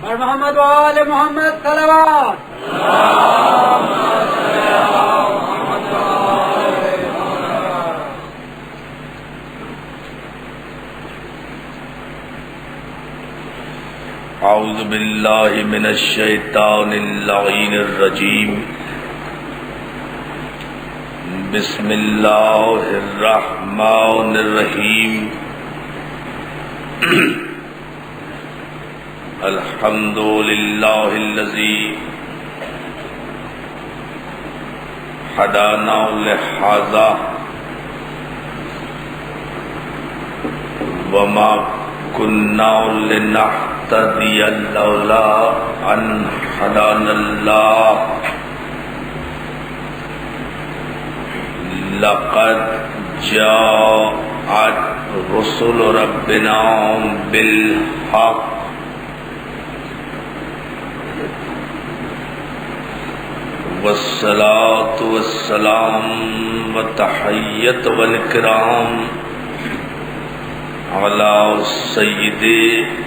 اور محمد وآل محمد صلوات. اعوذ باللہ من الشیطان اللعین الرجیم. بسم اللہ الرحمن الرحیم. الحمد للہ الذی ہدانا لہذا وما كنا لنهتدي لولا أن هدانا الله. لقد جاءت رسل ربنا بالحق والصلاة والسلام والتحية والإكرام على سید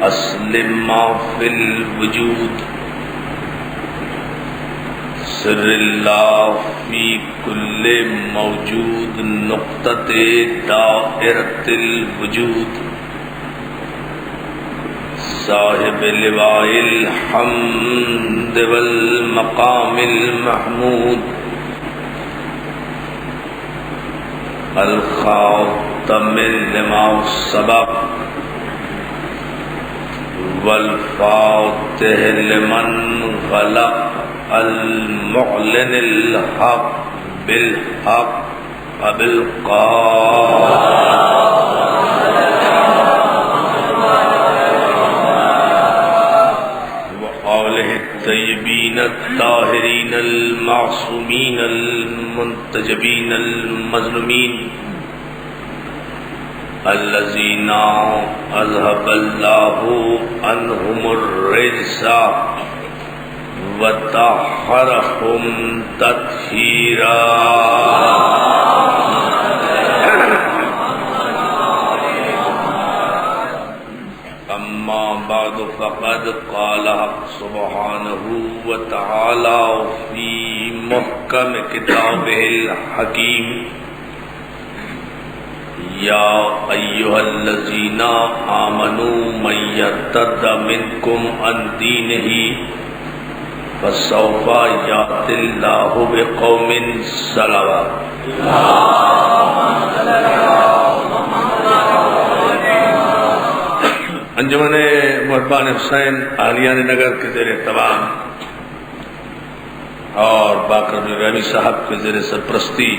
اصل ما فی الوجود. سر اللہ فی کل موجود نقطۃ دائرۃ الوجود. صاحب لواء الحمد والمقام المحمود. الخاتم لما سبق والفاتح لمن غلق. المعلن الحق بالحق وآلہ الطیبین الطاہرین المعصومین المنتجبین المظلومین الذین اذهب اللہ عنہم الرجس وطہرہم تطہیرا. اما بعد فقد قال سبحانہ وتعالی فی محکم کتابہ الحکیم. یا ایھا الذین آمنوا من یرتد منکم عن دینہ فسوف یأتی اللہ بقوم صلوات. انجمن محبان حسین اہلیان نگر کے زیر اہتمام اور باقر بن رحمی صاحب کے زیر سرپرستی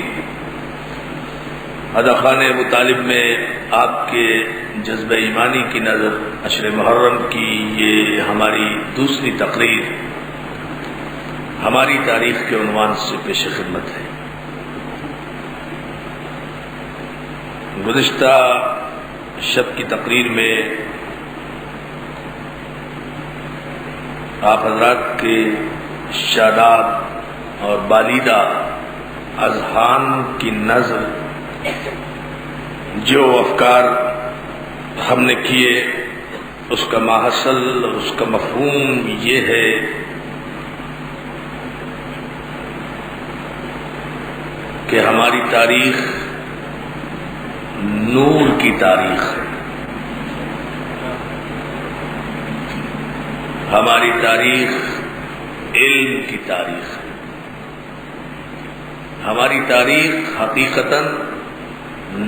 اداخانہ ابو طالب میں آپ کے جذبہ ایمانی کی نظر عشر محرم کی یہ ہماری دوسری تقریر ہماری تاریخ کے عنوان سے پیش خدمت ہے. گزشتہ شب کی تقریر میں آپ حضرات کے شاداب اور بالیدہ اذہان کی نظر جو افکار ہم نے کیے اس کا ماحصل اور اس کا مفہوم یہ ہے کہ ہماری تاریخ نور کی تاریخ ہے. ہماری تاریخ علم کی تاریخ ہے. ہماری تاریخ حقیقتاً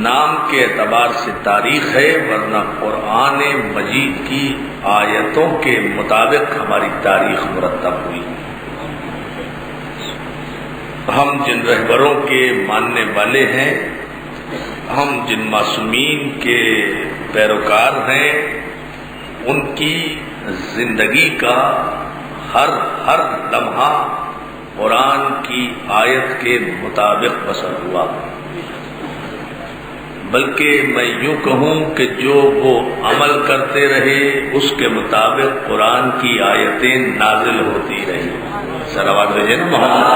نام کے اعتبار سے تاریخ ہے، ورنہ قرآن مجید کی آیتوں کے مطابق ہماری تاریخ مرتب ہوئی. ہم جن رہبروں کے ماننے والے ہیں، ہم جن معصومین کے پیروکار ہیں، ان کی زندگی کا ہر لمحہ قرآن کی آیت کے مطابق بسر ہوا. بلکہ میں یوں کہوں کہ جو وہ عمل کرتے رہے اس کے مطابق قرآن کی آیتیں نازل ہوتی رہی. صلوات بھیجیں نا محمد.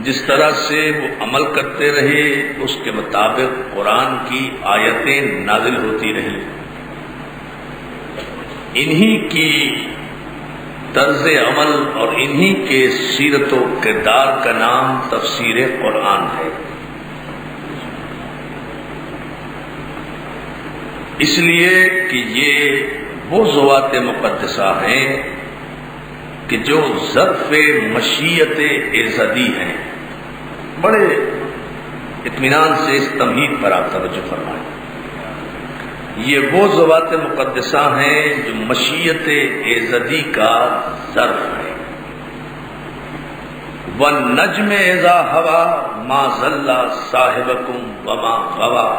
جس طرح سے وہ عمل کرتے رہے اس کے مطابق قرآن کی آیتیں نازل ہوتی رہیں. انہی کی طرز عمل اور انہی کے سیرت و کردار کا نام تفسیر قرآن ہے. اس لیے کہ یہ وہ ذوات مقدسہ ہیں کہ جو ظرف مشیت ایزدی ہیں. بڑے اطمینان سے اس تمہید پر آپ توجہ فرمائیں. یہ وہ ذوات مقدسہ ہیں جو مشیت ایزدی کا ظرف ہے. وَالنَّجْمِ إِذَا هَوَىٰ مَا ضَلَّ صَاحِبُكُمْ وَمَا غَوَىٰ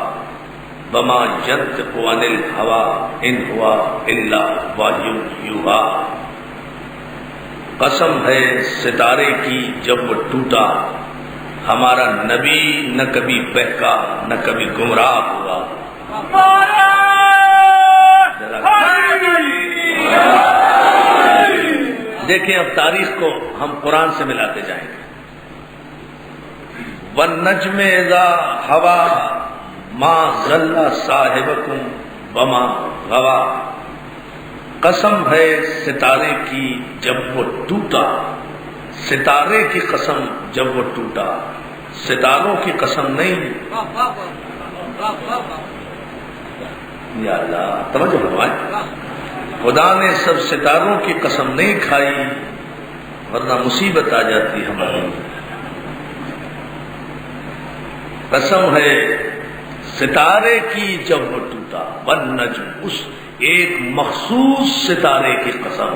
وَمَا يَنطِقُ عَنِ الْهَوَىٰ إِنْ هُوَ إِلَّا وَحْيٌ يُوحَىٰ. قسم ہے ستارے کی جب وہ ٹوٹا، ہمارا نبی نہ کبھی بہکا نہ کبھی گمراہ ہوا. دیکھیں اب تاریخ کو ہم قرآن سے ملاتے جائیں گے. وَالنَّجْمِ إِذَا هَوَىٰ مَا ضَلَّ صَاحِبُكُمْ وَمَا غَوَىٰ. قسم ہے ستارے کی جب وہ ٹوٹا. ستارے کی قسم جب وہ ٹوٹا، ستاروں کی قسم نہیں. یا اللہ توجہ فرمائیں. خدا نے سب ستاروں کی قسم نہیں کھائی ورنہ مصیبت آ جاتی ہماری. قسم ہے ستارے کی جب وہ ٹوٹا. والنجم، اس ایک مخصوص ستارے کی قسم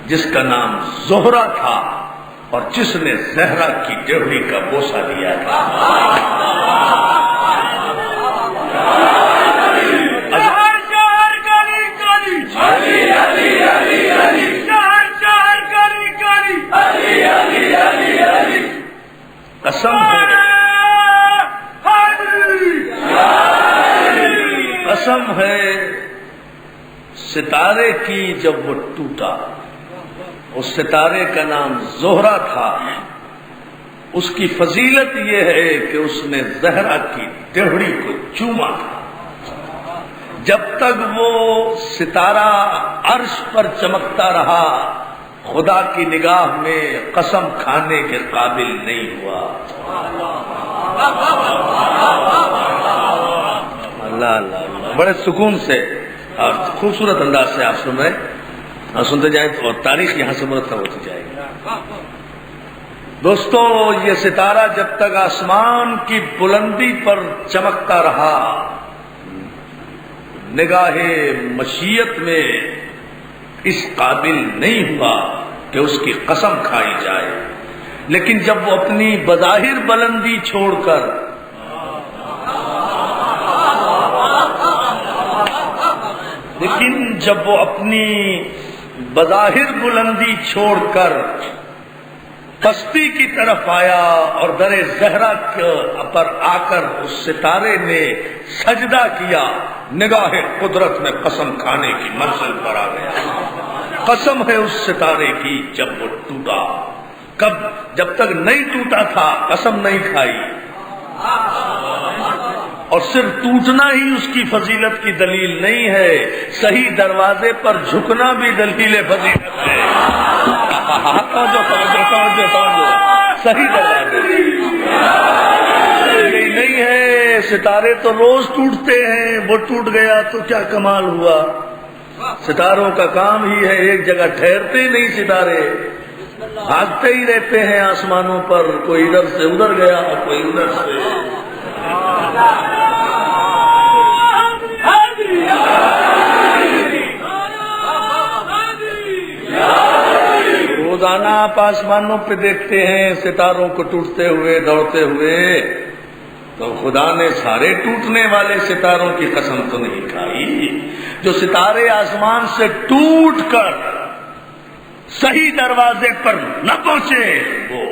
جس کا نام زہرہ تھا اور جس نے زہرا کی ڈیوڑی کا بوسہ دیا تھا. قسم ہے، قسم ہے ستارے کی جب وہ ٹوٹا. اس ستارے کا نام زہرہ تھا. اس کی فضیلت یہ ہے کہ اس نے زہرا کی ڈیوڑی کو چوما تھا. جب تک وہ ستارہ عرش پر چمکتا رہا خدا کی نگاہ میں قسم کھانے کے قابل نہیں ہوا. اللہ اللہ، بڑے سکون سے اور خوبصورت انداز سے آپ سن رہے اور سنتے جائیں اور تاریخ یہاں سے مرتب ہوتی جائے گی. دوستو، یہ ستارہ جب تک آسمان کی بلندی پر چمکتا رہا نگاہ مشیت میں اس قابل نہیں ہوا کہ اس کی قسم کھائی جائے. لیکن جب وہ اپنی بظاہر بلندی چھوڑ کر بظاہر بلندی چھوڑ کر پستی کی طرف آیا اور در زہرا پر آ کر اس ستارے نے سجدہ کیا، نگاہ قدرت میں قسم کھانے کی منزل پر آ گیا. قسم ہے اس ستارے کی جب وہ ٹوٹا. کب؟ جب تک نہیں ٹوٹا تھا قسم نہیں کھائی. اور صرف ٹوٹنا ہی اس کی فضیلت کی دلیل نہیں ہے، صحیح دروازے پر جھکنا بھی دلیل فضیلت ہے. صحیح دروازے نہیں ہے. ستارے تو روز ٹوٹتے ہیں، وہ ٹوٹ گیا تو کیا کمال ہوا. ستاروں کا کام ہی ہے، ایک جگہ ٹھہرتے نہیں. ستارے بھاگتے ہی رہتے ہیں آسمانوں پر، کوئی ادھر سے ادھر گیا اور کوئی ادھر سے. روزانہ آپ آسمانوں پہ دیکھتے ہیں ستاروں کو ٹوٹتے ہوئے دوڑتے ہوئے، تو خدا نے سارے ٹوٹنے والے ستاروں کی قسم تو نہیں کھائی. جو ستارے آسمان سے ٹوٹ کر صحیح دروازے پر نہ پہنچے وہ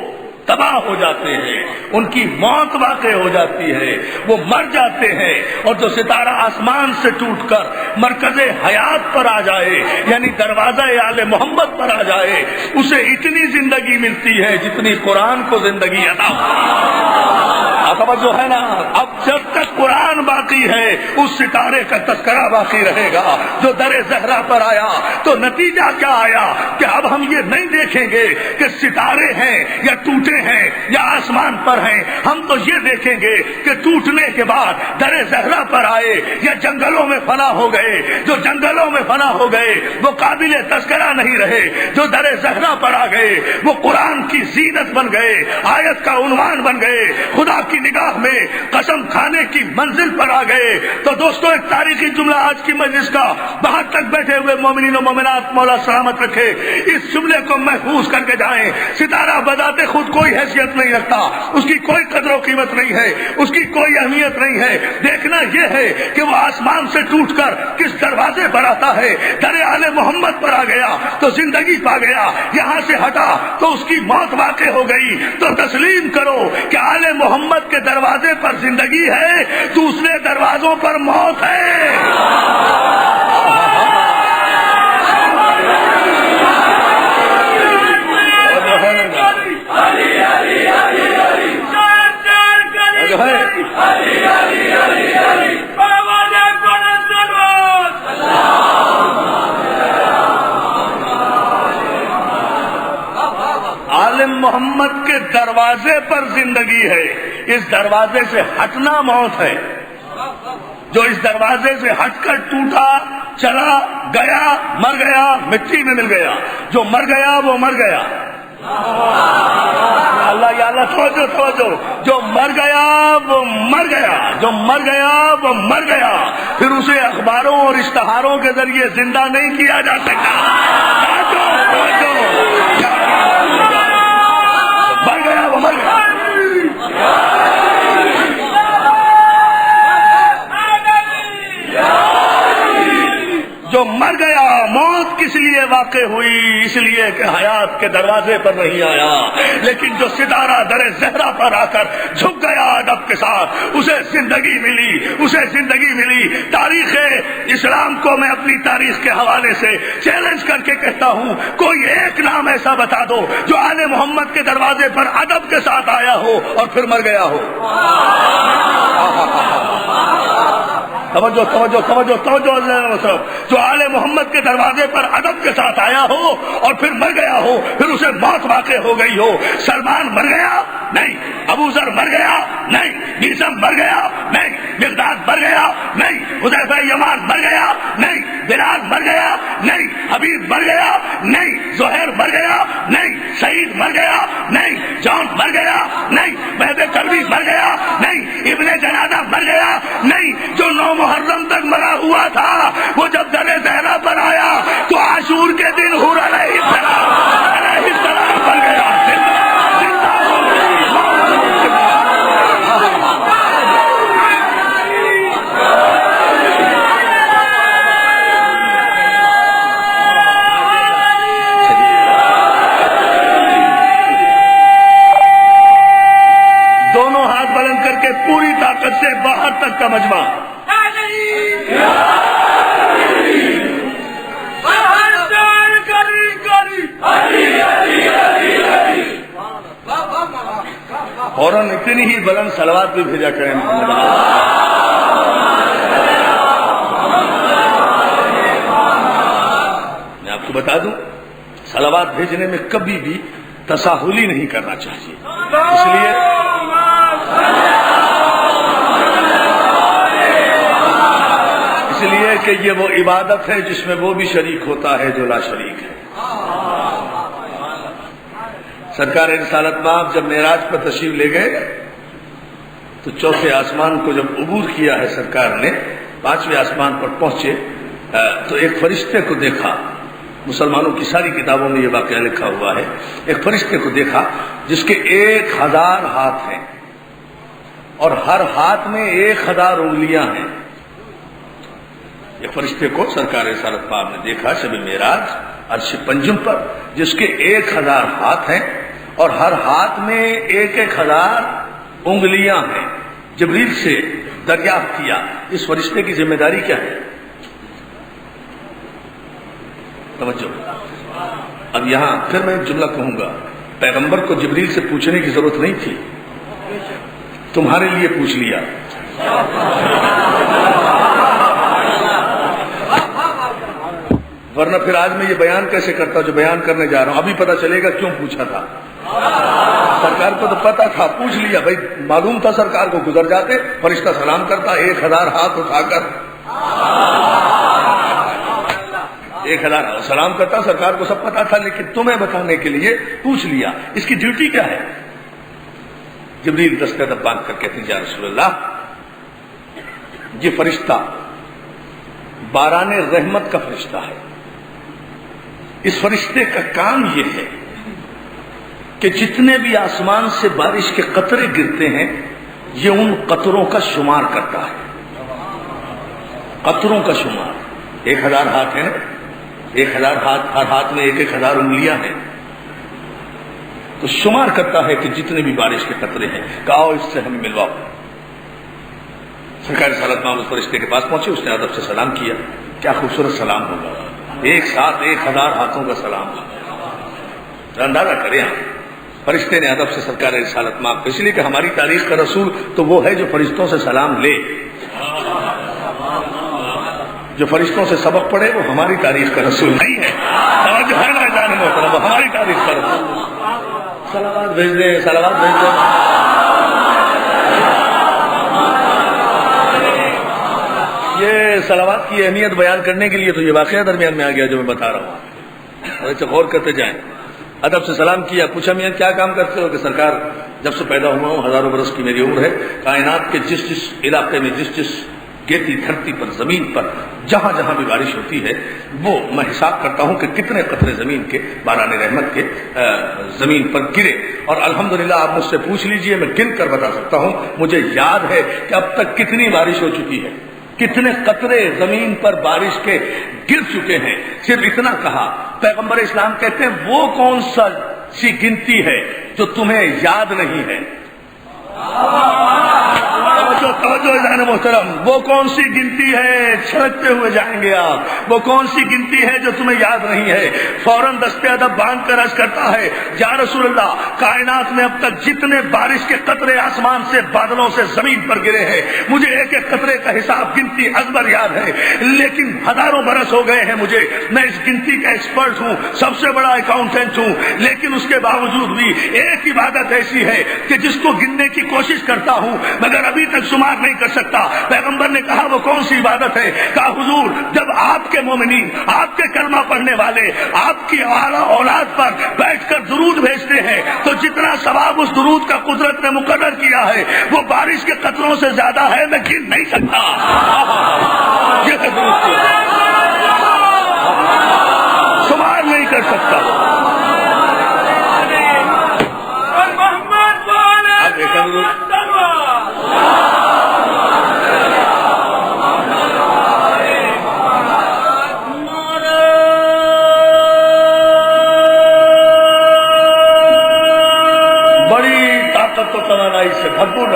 تباہ ہو جاتے ہیں، ان کی موت واقع ہو جاتی ہے، وہ مر جاتے ہیں، اور جو ستارہ آسمان سے ٹوٹ کر مرکز حیات پر آ جائے، یعنی دروازہ آل محمد پر آ جائے، اسے اتنی زندگی ملتی ہے جتنی قرآن کو زندگی عطا توجہ ہے نا۔ اب جب تک قرآن باقی ہے اس ستارے کا تذکرہ باقی رہے گا جو در زہرا پر آیا۔ تو نتیجہ کیا آیا کہ اب ہم یہ نہیں دیکھیں گے کہ ستارے ہیں یا ٹوٹے ہیں یا آسمان پر ہیں، ہم تو یہ دیکھیں گے کہ ٹوٹنے کے بعد در زہرا پر آئے یا جنگلوں میں فنا ہو گئے۔ جو جنگلوں میں فنا ہو گئے وہ قابل تذکرہ نہیں رہے، جو در زہرا پر آ گئے وہ قرآن کی زینت بن گئے، آیت کا عنوان بن گئے، خدا کی نگاہ میں قسم کھانے کی منزل پر آ گئے۔ تو دوستو ایک تاریخی جملہ آج کی مجلس کا، باہر تک بیٹھے ہوئے مومنین و مومنات مولا سلامت رکھے، اس جملے کو محفوظ کر کے جائیں۔ ستارہ بذات خود کوئی حیثیت نہیں رکھتا، اس کی کوئی قدر و قیمت نہیں ہے، اس کی کوئی اہمیت نہیں ہے۔ دیکھنا یہ ہے کہ وہ آسمان سے ٹوٹ کر کس دروازے پر آتا ہے۔ در آل محمد پر آ گیا تو زندگی پا گیا، یہاں سے ہٹا تو اس کی موت واقع ہو گئی۔ تو تسلیم کرو کہ آل محمد کے دروازے پر زندگی ہے، دوسرے دروازوں پر موت ہے۔ عالم محمد کے دروازے پر زندگی ہے، اس دروازے سے ہٹنا موت ہے۔ جو اس دروازے سے ہٹ کر ٹوٹا، چلا گیا، مر گیا، مٹی میں مل گیا۔ جو مر گیا وہ مر گیا۔ اللہ یا اللہ توجہ، جو مر گیا وہ مر گیا، جو مر گیا وہ مر گیا، پھر اسے اخباروں اور اشتہاروں کے ذریعے زندہ نہیں کیا جا سکتا۔ مر گیا وہ مر گیا۔ جو مر گیا، موت کس لیے واقع ہوئی؟ اس لیے کہ حیات کے دروازے پر نہیں آیا۔ لیکن جو ستارہ در زہرا پر آ کر جھک گیا ادب کے ساتھ، اسے زندگی ملی، اسے زندگی ملی۔ تاریخ اسلام کو میں اپنی تاریخ کے حوالے سے چیلنج کر کے کہتا ہوں، کوئی ایک نام ایسا بتا دو جو آل محمد کے دروازے پر ادب کے ساتھ آیا ہو اور پھر مر گیا ہو۔ توجہ جو آل محمد کے دروازے پر ادب کے ساتھ آیا ہو اور پھر مر گیا ہو، پھر اسے موت واقع ہو گئی ہو۔ سلمان مر گیا؟ نہیں۔ ابو ذر مر گیا؟ نہیں۔ میثم مر گیا؟ نہیں۔ مقداد مر گیا؟ نہیں۔ حذیفہ یمان مر گیا؟ نہیں۔ بلال مر گیا؟ نہیں۔ حبیب مر گیا؟ نہیں۔ زہیر مر گیا؟ نہیں۔ سعید مر گیا؟ نہیں۔ جان مر گیا؟ نہیں۔ مہدی کلبی مر گیا؟ نہیں۔ ابن جنادہ مر گیا؟ نہیں۔ جو 9 محرم تک مرا ہوا تھا وہ جب در زہرا پر آیا تو عاشور کے دن حور علیہ السلام بن گیا۔ دونوں ہاتھ بلند کر کے پوری طاقت سے باہر تک کا مجمع۔ فوراً اتنی ہی بلند صلوات بھی بھیجا کریں محمد۔ میں آپ کو بتا دوں، صلوات بھیجنے میں کبھی بھی تساہلی نہیں کرنا چاہیے، اس لیے کہ یہ وہ عبادت ہے جس میں وہ بھی شریک ہوتا ہے جو لا شریک ہے۔ سرکار رسالت مآب جب معراج پر تشریف لے گئے تو چوتھے آسمان کو جب عبور کیا ہے سرکار نے، 5ویں آسمان پر پہنچے تو ایک فرشتے کو دیکھا۔ مسلمانوں کی ساری کتابوں میں یہ واقعہ لکھا ہوا ہے۔ ایک فرشتے کو دیکھا جس کے 1000 ہاتھ ہیں اور ہر ہاتھ میں 1000 انگلیاں ہیں۔ ایک فرشتے کو سرکار رسالت مآب نے دیکھا شب معراج عرش پنجم پر، جس کے 1000 ہاتھ ہیں اور ہر ہاتھ میں 1,000 انگلیاں ہیں. جبریل سے دریافت کیا اس فرشتے کی ذمہ داری کیا ہے؟ توجہ. اب یہاں پھر میں ایک جملہ کہوں گا، پیغمبر کو جبریل سے پوچھنے کی ضرورت نہیں تھی، تمہارے لیے پوچھ لیا. ورنہ پھر آج میں یہ بیان کیسے کرتا جو بیان کرنے جا رہا ہوں؟ ابھی پتہ چلے گا کیوں پوچھا تھا. سرکار کو تو پتا تھا، پوچھ لیا بھائی. معلوم تھا سرکار کو، گزر جاتے فرشتہ سلام کرتا 1,000 ہاتھ اٹھا کر 1,000 سلام کرتا. سرکار کو سب پتا تھا، لیکن تمہیں بتانے کے لیے پوچھ لیا. اس کی ڈیوٹی کیا ہے؟ جبریل دست ادب باندھ کر کہتے ہیں یا رسول اللہ، یہ فرشتہ باران رحمت کا فرشتہ ہے. اس فرشتے کا کام یہ ہے کہ جتنے بھی آسمان سے بارش کے قطرے گرتے ہیں یہ ان قطروں کا شمار کرتا ہے. قطروں کا شمار. 1,000 ہاتھ ہیں، 1,000 ہاتھ، ہر ہاتھ میں 1,000 انگلیاں ہیں، تو شمار کرتا ہے کہ جتنے بھی بارش کے قطرے ہیں. کہو اس سے ہمیں ملواؤ. سرکار رسالت مآب اس فرشتے کے پاس پہنچے، اس نے ادب سے سلام کیا. کیا خوبصورت سلام ہوگا، ایک ساتھ 1,000 ہاتھوں کا سلام. اندازہ کریں آپ. فرشتے نے ادب سے سرکار رسالت مآب، اس لیے کہ ہماری تاریخ کا رسول تو وہ ہے جو فرشتوں سے سلام لے، جو فرشتوں سے سبق پڑھے وہ ہماری تاریخ کا رسول نہیں ہے. جو ہے نا جان محترم، وہ ہماری تاریخ کا رسول. صلوات بھیج دیں، صلوات بھیج دیں. یہ صلوات کی اہمیت بیان کرنے کے لیے تو یہ واقعہ درمیان میں آ گیا جو میں بتا رہا ہوں. ایسے غور کرتے جائیں. ادب سے سلام کیا. پوچھا میاں کیا کام کرتے ہو؟ کہ سرکار جب سے پیدا ہوا ہوں، ہزاروں برس کی میری عمر ہے، کائنات کے جس جس علاقے میں، جس جس گیتی دھرتی پر، زمین پر جہاں جہاں بھی بارش ہوتی ہے وہ میں حساب کرتا ہوں کہ کتنے قطرے زمین کے باران رحمت کے زمین پر گرے. اور الحمدللہ آپ مجھ سے پوچھ لیجئے، میں گن کر بتا سکتا ہوں. مجھے یاد ہے کہ اب تک کتنی بارش ہو چکی ہے، کتنے قطرے زمین پر بارش کے گر چکے ہیں. صرف اتنا کہا. پیغمبر اسلام کہتے ہیں وہ کون سی گنتی ہے جو تمہیں یاد نہیں ہے؟ توجہ ذہن محترم، وہ کون سی گنتی ہے؟ چھڑکتے ہوئے جائیں گے آپ. وہ کون سی گنتی ہے جو تمہیں یاد نہیں ہے؟ فوراً دست ادب باندھ کر عرض کرتا ہے یا رسول اللہ، کائنات میں اب تک جتنے بارش کے قطرے آسمان سے، بادلوں سے زمین پر گرے ہیں، مجھے ایک ایک قطرے کا حساب گنتی ازبر یاد ہے. لیکن ہزاروں برس ہو گئے ہیں مجھے، میں اس گنتی کا ایکسپرٹ ہوں، سب سے بڑا اکاؤنٹنٹ ہوں. لیکن اس کے باوجود بھی ایک عبادت ایسی ہے کہ جس کو گننے کی کوشش کرتا ہوں مگر ابھی تک شمار نہیں کر سکتا. پیغمبر نے کہا وہ کون سی عبادت ہے؟ کہا حضور، جب آپ کے مومنین، آپ کے کلمہ پڑھنے والے آپ کی اعلیٰ اولاد پر بیٹھ کر درود بھیجتے ہیں تو جتنا ثواب اس درود کا قدرت نے مقرر کیا ہے وہ بارش کے قطروں سے زیادہ ہے، میں گن نہیں سکتا. یہ درود شمار نہیں کر سکتا. بڑی طاقت و توانائی سے بھرپور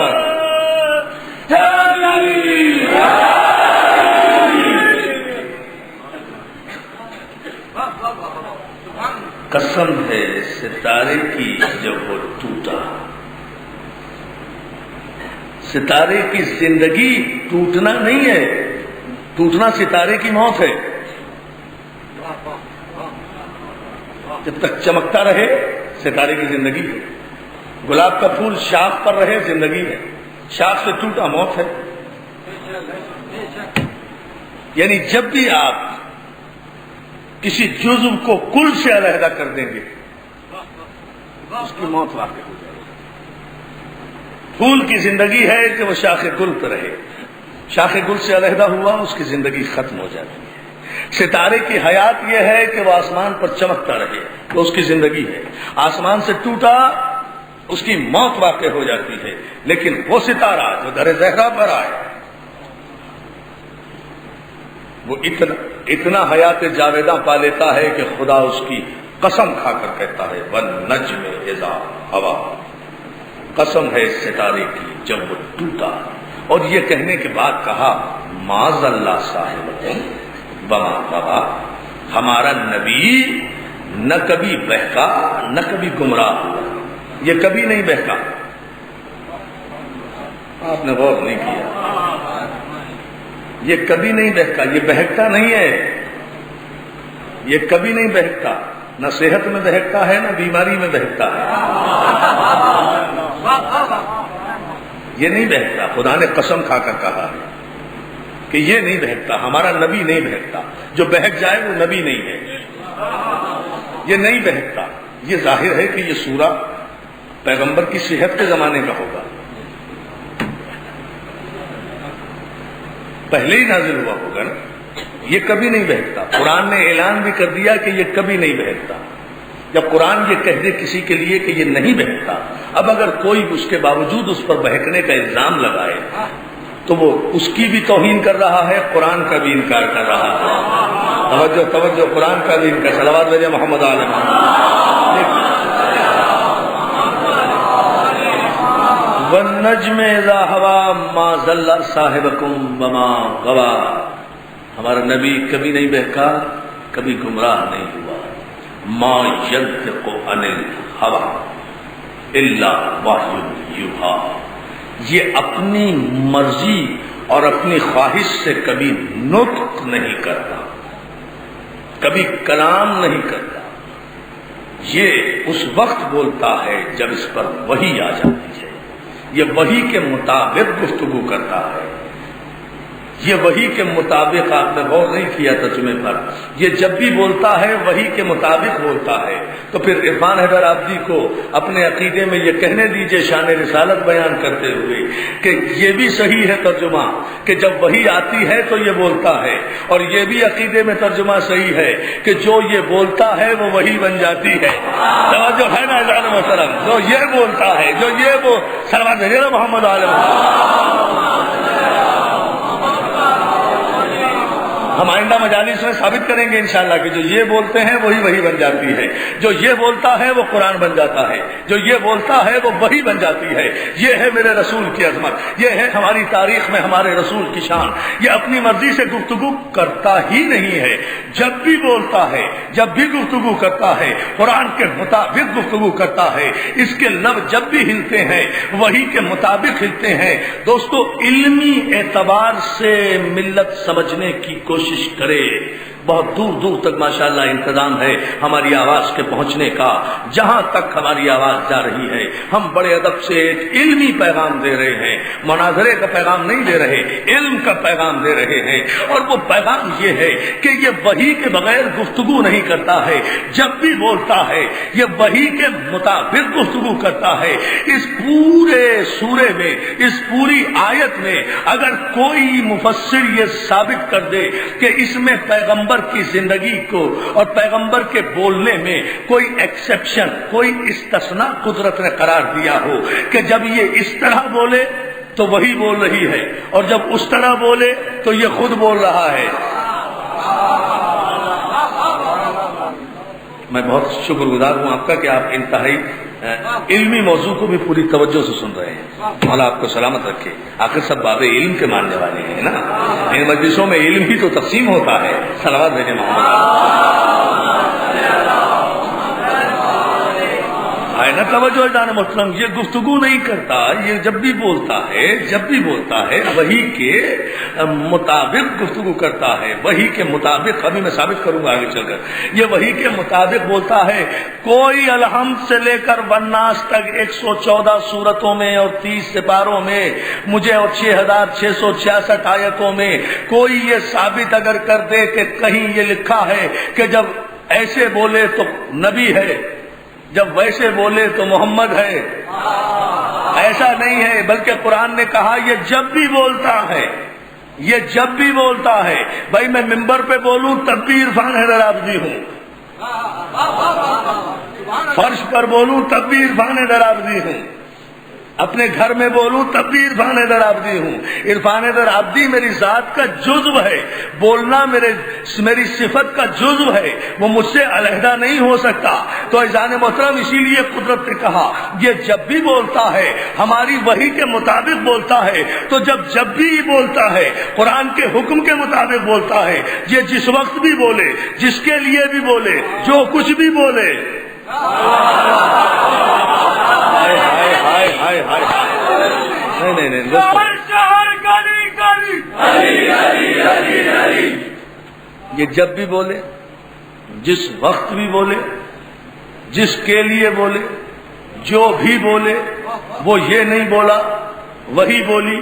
قسم ہے ستارے کی جب وہ ٹوٹا. ستارے کی زندگی ٹوٹنا نہیں ہے، ٹوٹنا ستارے کی موت ہے. جب تک چمکتا رہے ستارے کی زندگی ہے. گلاب کا پھول شاخ پر رہے زندگی ہے، شاخ سے ٹوٹا موت ہے. یعنی جب بھی آپ کسی جزو کو کل سے علیحدہ کر دیں گے اس کی موت واقع ہو جائے گی. پھول کی زندگی ہے کہ وہ شاخ گل پہ رہے، شاخ گل سے علیحدہ ہوا اس کی زندگی ختم ہو جاتی ہے. ستارے کی حیات یہ ہے کہ وہ آسمان پر چمکتا رہے تو اس کی زندگی ہے. آسمان سے ٹوٹا اس کی موت واقع ہو جاتی ہے. لیکن وہ ستارہ جو در زہرا پر آئے وہ اتنا حیات جاویداں پا لیتا ہے کہ خدا اس کی قسم کھا کر کہتا ہے والنجم اذا ہوا، قسم ہے ستارے کی جب وہ ٹوٹا، اور یہ کہنے کے بعد کہا معاذ اللہ صاحبکم وما غوا، ہمارا نبی نہ کبھی بہکا نہ کبھی گمراہ ہوا، یہ کبھی نہیں بہکا۔ آپ نے غور نہیں کیا، یہ کبھی نہیں بہکا، یہ بہکتا نہیں ہے، یہ کبھی نہیں بہکتا، نہ صحت میں بہکتا ہے نہ بیماری میں بہکتا ہے، یہ نہیں بہکتا۔ خدا نے قسم کھا کر کہا ہے کہ یہ نہیں بہکتا، ہمارا نبی نہیں بہکتا، جو بہک جائے وہ نبی نہیں ہے، یہ نہیں بہکتا۔ یہ ظاہر ہے کہ یہ سورہ پیغمبر کی صحت کے زمانے کا ہوگا، پہلے ہی نازل ہوا ہوگا نا، یہ کبھی نہیں بہکتا۔ قرآن نے اعلان بھی کر دیا کہ یہ کبھی نہیں بہکتا۔ جب قرآن یہ کہہ دے کسی کے لیے کہ یہ نہیں بہکتا، اب اگر کوئی اس کے باوجود اس پر بہکنے کا الزام لگائے تو وہ اس کی بھی توہین کر رہا ہے، قرآن کا بھی انکار کر رہا ہے۔ توجہ توجہ، قرآن کا بھی انکار۔ صلوات بھیجے محمد علیہ والنجم اذا ہوا ما ضل صاحبکم وما غوا، ہمارا نبی کبھی نہیں بہکا کبھی گمراہ نہیں ہوا۔ ما ینطق عن الہوی الا وحی یوحی، یہ اپنی مرضی اور اپنی خواہش سے کبھی نطق نہیں کرتا، کبھی کلام نہیں کرتا، یہ اس وقت بولتا ہے جب اس پر وحی آ جاتی ہے، یہ وحی کے مطابق گفتگو کرتا ہے، یہ وحی کے مطابق۔ آپ نے غور نہیں کیا ترجمے پر، یہ جب بھی بولتا ہے وحی کے مطابق بولتا ہے۔ تو پھر عرفان حیدر عابدی کو اپنے عقیدے میں یہ کہنے دیجئے شان رسالت بیان کرتے ہوئے کہ یہ بھی صحیح ہے ترجمہ کہ جب وحی آتی ہے تو یہ بولتا ہے، اور یہ بھی عقیدے میں ترجمہ صحیح ہے کہ جو یہ بولتا ہے وہ وحی بن جاتی ہے۔ توجہ ہے نا اعزاز محترم، جو یہ بولتا ہے، جو یہ وہ صلوات بھیجے محمد علیہ، ہم آئندہ مجالس میں ثابت کریں گے انشاءاللہ کہ جو یہ بولتے ہیں وہی بن جاتی ہے، جو یہ بولتا ہے وہ قرآن بن جاتا ہے، جو یہ بولتا ہے وہ وحی بن جاتی ہے۔ یہ ہے میرے رسول کی عظمت، یہ ہے ہماری تاریخ میں ہمارے رسول کی شان۔ یہ اپنی مرضی سے گفتگو کرتا ہی نہیں ہے، جب بھی بولتا ہے، جب بھی گفتگو کرتا ہے قرآن کے مطابق گفتگو کرتا ہے، اس کے لب جب بھی ہلتے ہیں وحی کے مطابق ہلتے ہیں۔ دوستو، علمی اعتبار سے ملت سمجھنے کی کوشش کرے، بہت دور دور تک ماشاءاللہ انتظام ہے ہماری آواز کے پہنچنے کا، جہاں تک ہماری آواز جا رہی ہے ہم بڑے ادب سے ایک علمی پیغام دے رہے ہیں، مناظرے کا پیغام نہیں دے رہے، علم کا پیغام دے رہے ہیں۔ اور وہ پیغام یہ ہے کہ یہ وحی کے بغیر گفتگو نہیں کرتا ہے، جب بھی بولتا ہے یہ وحی کے مطابق گفتگو کرتا ہے۔ اس پورے سورے میں، اس پوری آیت میں اگر کوئی مفسر یہ ثابت کر دے کہ اس میں پیغمبر کی زندگی کو اور پیغمبر کے بولنے میں کوئی ایکسپشن، کوئی استثناء قدرت نے قرار دیا ہو کہ جب یہ اس طرح بولے تو وہی بول رہی ہے، اور جب اس طرح بولے تو یہ خود بول رہا ہے۔ میں بہت شکر گزار ہوں آپ کا کہ آپ انتہائی علمی موضوع کو بھی پوری توجہ سے سن رہے ہیں۔ مولا آپ کو سلامت رکھے، آخر سب باب علم کے ماننے والے ہیں نا، ان مجلسوں میں علم ہی تو تقسیم ہوتا ہے۔ صلوات بھیجے محمد ہے نا۔ توجہ جان محترم، یہ گفتگو نہیں کرتا، یہ جب بھی بولتا ہے وہی کے مطابق گفتگو کرتا ہے، وہی کے مطابق۔ ابھی میں ثابت کروں گا آگے چل کر، یہ وہی کے مطابق بولتا ہے۔ کوئی الحمد سے لے کر والناس تک 114 سورتوں میں اور 30 سپاروں میں مجھے، اور 6666 آیتوں میں کوئی یہ ثابت اگر کر دے کہ کہیں یہ لکھا ہے کہ جب ایسے بولے تو نبی ہے، جب ویسے بولے تو محمد ہے، ایسا نہیں ہے، بلکہ قرآن نے کہا یہ جب بھی بولتا ہے، یہ جب بھی بولتا ہے۔ بھائی میں ممبر پہ بولوں تب بھی عرفان حیدر عابدی ہوں، فرش پر بولوں تب بھی عرفان حیدر عابدی ہوں، اپنے گھر میں بولوں تب بھی عرفان در عابدی ہوں. عرفان در عابدی میری ذات کا جزو ہے، بولنا میری صفت کا جزو ہے، وہ مجھ سے علیحدہ نہیں ہو سکتا. تو عزیزان محترم اسی لیے قدرت نے کہا یہ جب بھی بولتا ہے ہماری وحی کے مطابق بولتا ہے. تو جب بھی بولتا ہے قرآن کے حکم کے مطابق بولتا ہے. یہ جس وقت بھی بولے، جس کے لیے بھی بولے، جو کچھ بھی بولے. ہائے ہائے ہائے ہائے ہائے نہیں یہ جب بھی بولے، جس وقت بھی بولے، جس کے لیے بولے، جو بھی بولے، وہ یہ نہیں بولا وہی بولی،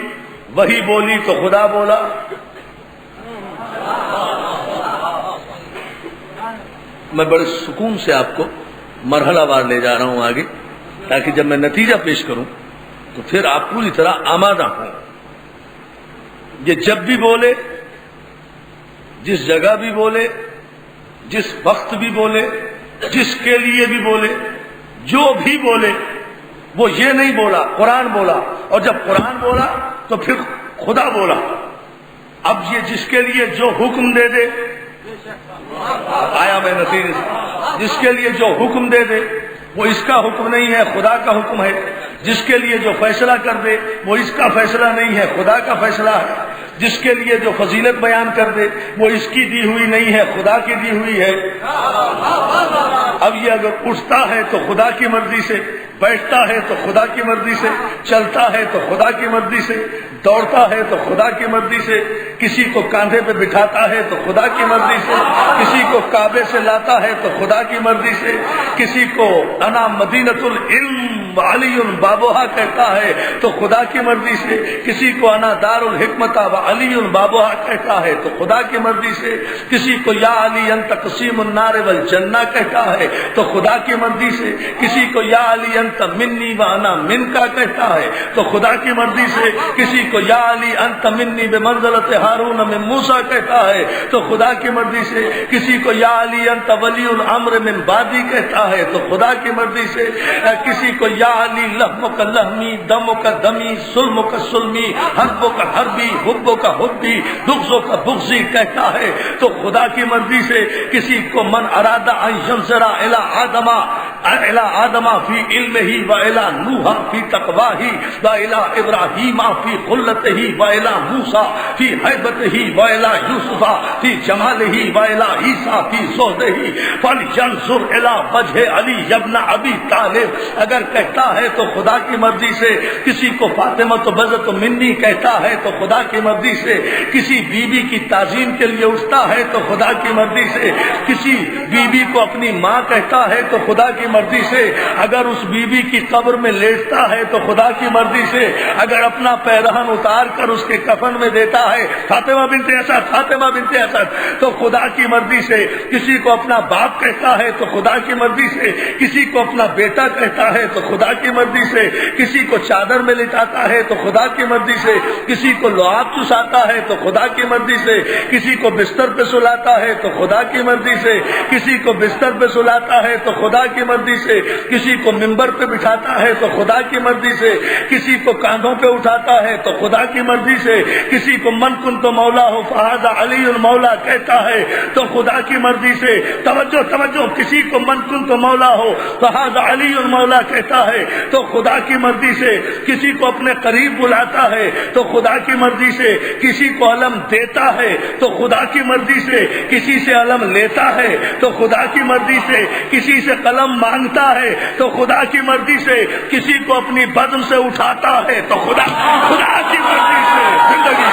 وہی بولی تو خدا بولا. میں بڑے سکون سے آپ کو مرحلہ وار لے جا رہا ہوں آگے، تاکہ جب میں نتیجہ پیش کروں تو پھر آپ پوری طرح آمادہ ہوں. یہ جب بھی بولے، جس جگہ بھی بولے، جس وقت بھی بولے، جس کے لیے بھی بولے، جو بھی بولے، وہ یہ نہیں بولا قرآن بولا. اور جب قرآن بولا تو پھر خدا بولا. اب یہ جس کے لیے جو حکم دے دے، آیا میں نتیجے سے، جس کے لیے جو حکم دے دے وہ اس کا حکم نہیں ہے، خدا کا حکم ہے. جس کے لیے جو فیصلہ کر دے وہ اس کا فیصلہ نہیں ہے، خدا کا فیصلہ ہے. جس کے لیے جو فضیلت بیان کر دے وہ اس کی دی ہوئی نہیں ہے، خدا کی دی ہوئی ہے. اب یہ اگر اٹھتا ہے تو خدا کی مرضی سے، بیٹھتا ہے تو خدا کی مرضی سے، چلتا ہے تو خدا کی مرضی سے، دوڑتا ہے تو خدا کی مرضی سے، کسی کو کاندھے پہ بٹھاتا ہے تو خدا کی مرضی سے، کسی کو کعبے سے لاتا ہے تو خدا کی مرضی سے، کسی کو انا مدینۃ العلم وعلی بابوہا کہتا ہے تو خدا کی مرضی سے، کسی کو انا دار الحکمت وعلی بابوہا کہتا ہے تو خدا کی مرضی سے، کسی کو یا علی انت قسیم النار والجنہ کہتا ہے تو خدا کی مرضی سے، کسی کو یا علی انت منی وانا من کا کہتا ہے تو خدا کی مرضی سے، کسی کو یا علی انت منی بمنزلت ہارون من موسیٰ کہتا ہے تو خدا کی مرضی سے، کسی کو یا علی انت ولی الامر من بعدی کہتا ہے تو خدا کی مرضی سے، کسی کو یا علی لحمک لحمی دمک دمی سلمک سلمی حربک حربی حبک حبی بغضک بغضی کہتا ہے تو خدا کی مرضی سے، کسی کو من ارادہ ان ینظر الی آدم فی علمہ و الی نوح فی تقواہ و الی ابراہیم فی خلتہ و الی موسیٰ فی ہیبتہ و الی یوسف فی جمالہ و الی عیسیٰ فی زہدہ فلینظر الی وجہ علی ابن ابی طالب. اگر کہتا ہے تو خدا کی مرضی سے، کسی کو فاطمہ تو بزت منی کہتا ہے تو خدا کی مرضی سے، کسی بیوی کی تعظیم کے لیے اٹھتا ہے تو خدا کی مرضی سے، کسی بیوی کو اپنی ماں کہتا ہے تو خدا کی مرضی سے، اگر اس بیوی کی قبر میں لیٹتا ہے تو خدا کی مرضی سے، اگر اپنا پیرہن اتار کر اس کے کفن میں دیتا ہے فاطمہ بنت اسد فاطمہ بنت اسد تو خدا کی مرضی سے، کسی کو اپنا باپ کہتا ہے تو خدا کی مرضی سے، کسی کو اپنا بیٹا کہتا ہے تو خدا کی مرضی سے، کسی کو چادر میں لٹاتا ہے تو خدا کی مرضی سے، کسی کو لعاب چساتا ہے تو خدا کی مرضی سے، کسی کو بستر پہ سلاتا ہے تو خدا کی مرضی سے، کسی کو بستر پہ سلاتا ہے تو خدا کی مرضی سے، کسی کو منبر پہ بٹھاتا ہے تو خدا کی مرضی سے، کسی کو کاندھوں پہ اٹھاتا ہے تو خدا کی مرضی سے، کسی کو من کنت مولا ہو فہذا علی المولا کہتا ہے تو خدا کی مرضی سے. توجہ توجہ، کسی کو من کنت مولا ہو فہذا علی المولا کہتا ہے تو خدا کی مرضی سے، کسی کو اپنے قریب بلاتا ہے تو خدا کی مرضی سے، کسی کو علم دیتا ہے تو خدا کی مرضی سے، کسی سے علم لیتا ہے تو خدا کی مرضی سے، کسی سے قلم مانگتا ہے تو خدا کی مرضی سے، کسی کو اپنی بدن سے اٹھاتا ہے تو خدا کی مرضی سے. زندگی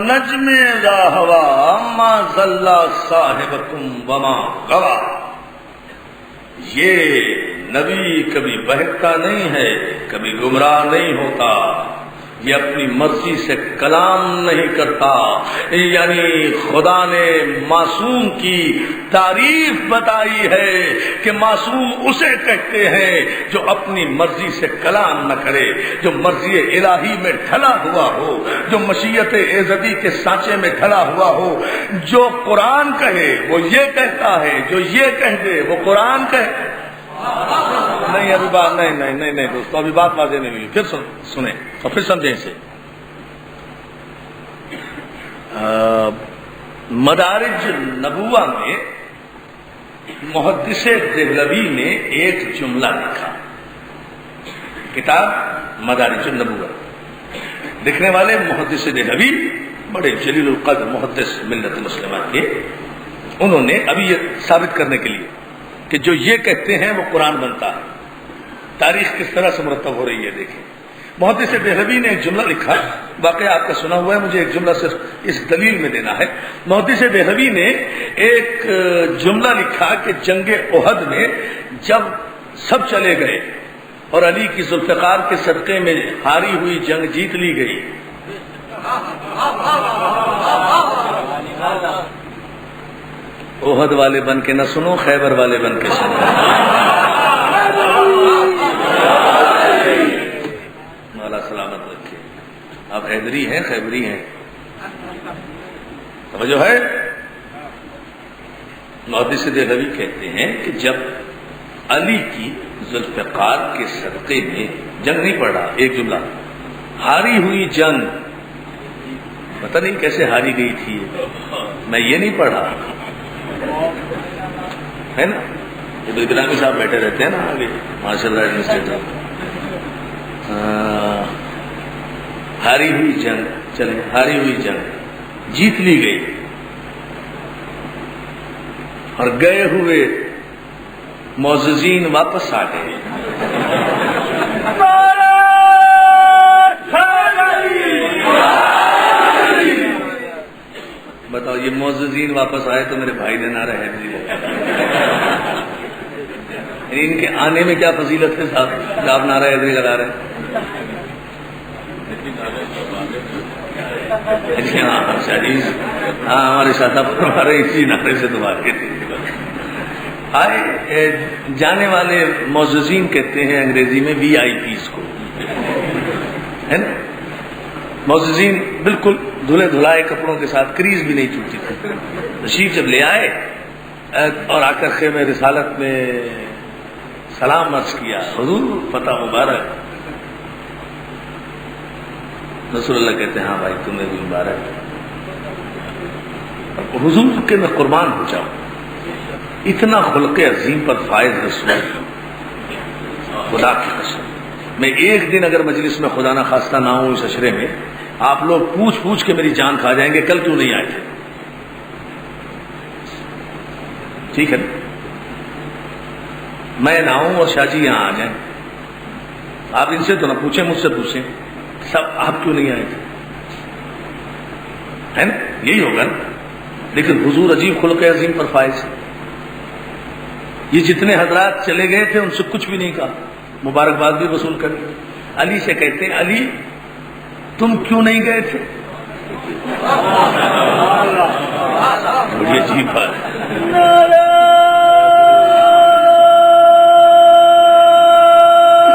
نجم ذا ہوا ما ضل صاحبکم وما غوا. یہ نبی کبھی بہکتا نہیں ہے، کبھی گمراہ نہیں ہوتا، یہ اپنی مرضی سے کلام نہیں کرتا۔ یعنی خدا نے معصوم کی تعریف بتائی ہے کہ معصوم اسے کہتے ہیں جو اپنی مرضی سے کلام نہ کرے، جو مرضی الہی میں ڈھلا ہوا ہو، جو مشیت ایزدی کے سانچے میں ڈھلا ہوا ہو۔ جو قرآن کہے وہ یہ کہتا ہے، جو یہ کہہ دے وہ قرآن کہے۔ نہیں ابھی بات نہیں دوستو، ابھی بات واضح نہیں ہوئی، پھر سنیں اور پھر سمجھیں اسے۔ مدارج نبوہ میں محدث دہلوی نے ایک جملہ لکھا، کتاب مدارج النبوہ، لکھنے والے محدث دہلوی بڑے جلیل القدر محدث ملت مسلمہ کے، انہوں نے ابھی یہ ثابت کرنے کے لیے کہ جو یہ کہتے ہیں وہ قرآن بنتا ہے، تاریخ کس طرح سے مرتب ہو رہی ہے دیکھیں۔ محدث دہلوی نے ایک جملہ لکھا، واقعہ آپ کا سنا ہوا ہے، مجھے ایک جملہ صرف اس دلیل میں دینا ہے۔ محدث دہلوی نے ایک جملہ لکھا کہ جنگ احد میں جب سب چلے گئے اور علی کی ذوالفقار کے صدقے میں ہاری ہوئی جنگ جیت لی گئی، احد والے بن کے نہ سنو، خیبر والے بن کے سنو۔ مولا سلامت رکھے، آپ حیدری ہیں خیبری ہیں، توجہ ہے۔ محدث دہلوی کہتے ہیں کہ جب علی کی ذوالفقار کے صدقے میں جنگ نہیں پڑا، ایک جملہ، ہاری ہوئی جنگ، پتہ نہیں کیسے ہاری گئی تھی، میں یہ نہیں پڑھا ہے نا، یہ گرامی صاحب بیٹھے رہتے ہیں نا آگے، ماشاء اللہ ایڈمنسٹریٹر، ہاری ہوئی جنگ، چلے ہاری ہوئی جنگ جیت لی گئی اور گئے ہوئے معززین واپس آ گئے۔ بتاؤ یہ معززین واپس آئے تو میرے بھائی نے نعرہ حیدری لگایا، ان کے آنے میں کیا فضیلت ہے صاحب کہ آپ نعرہ حیدری لگا رہے ہیں؟ ہاں ہمارے ساتھ ہمارے اسی نعرے سے تمہارے آئے جانے والے معززین کہتے ہیں انگریزی میں وی آئی پیز کو، ہے نا، معززین بالکل دھلے دھلائے کپڑوں کے ساتھ، کریز بھی نہیں ٹوٹتی تھی، تشریف جب لے آئے اور آ کر خیمہ رسالت میں سلام عرض کیا، حضور فتح مبارک، رسول اللہ کہتے ہیں ہاں بھائی تمہیں بھی مبارک، حضور کے میں قربان ہو جاؤں، اتنا خلق عظیم پر فائز رسول، خدا کی قسم، میں ایک دن اگر مجلس میں خدا نہ خواستہ نہ ہوں اس عشرے میں، آپ لوگ پوچھ پوچھ کے میری جان کھا جائیں گے کل کیوں نہیں آئے تھے، ٹھیک ہے، میں نہ آؤں اور شاہ جی یہاں آ جائیں، آپ ان سے تو نہ پوچھیں، مجھ سے پوچھیں، سب آپ کیوں نہیں آئے تھے، ہے نا، یہی ہوگا نا، لیکن حضور عجیب خلق عظیم پر فائز، یہ جتنے حضرات چلے گئے تھے ان سے کچھ بھی نہیں کہا، مبارکباد بھی وصول کر، علی سے کہتے ہیں علی تم کیوں نہیں گئے تھے، بڑی عجیب بات ہے،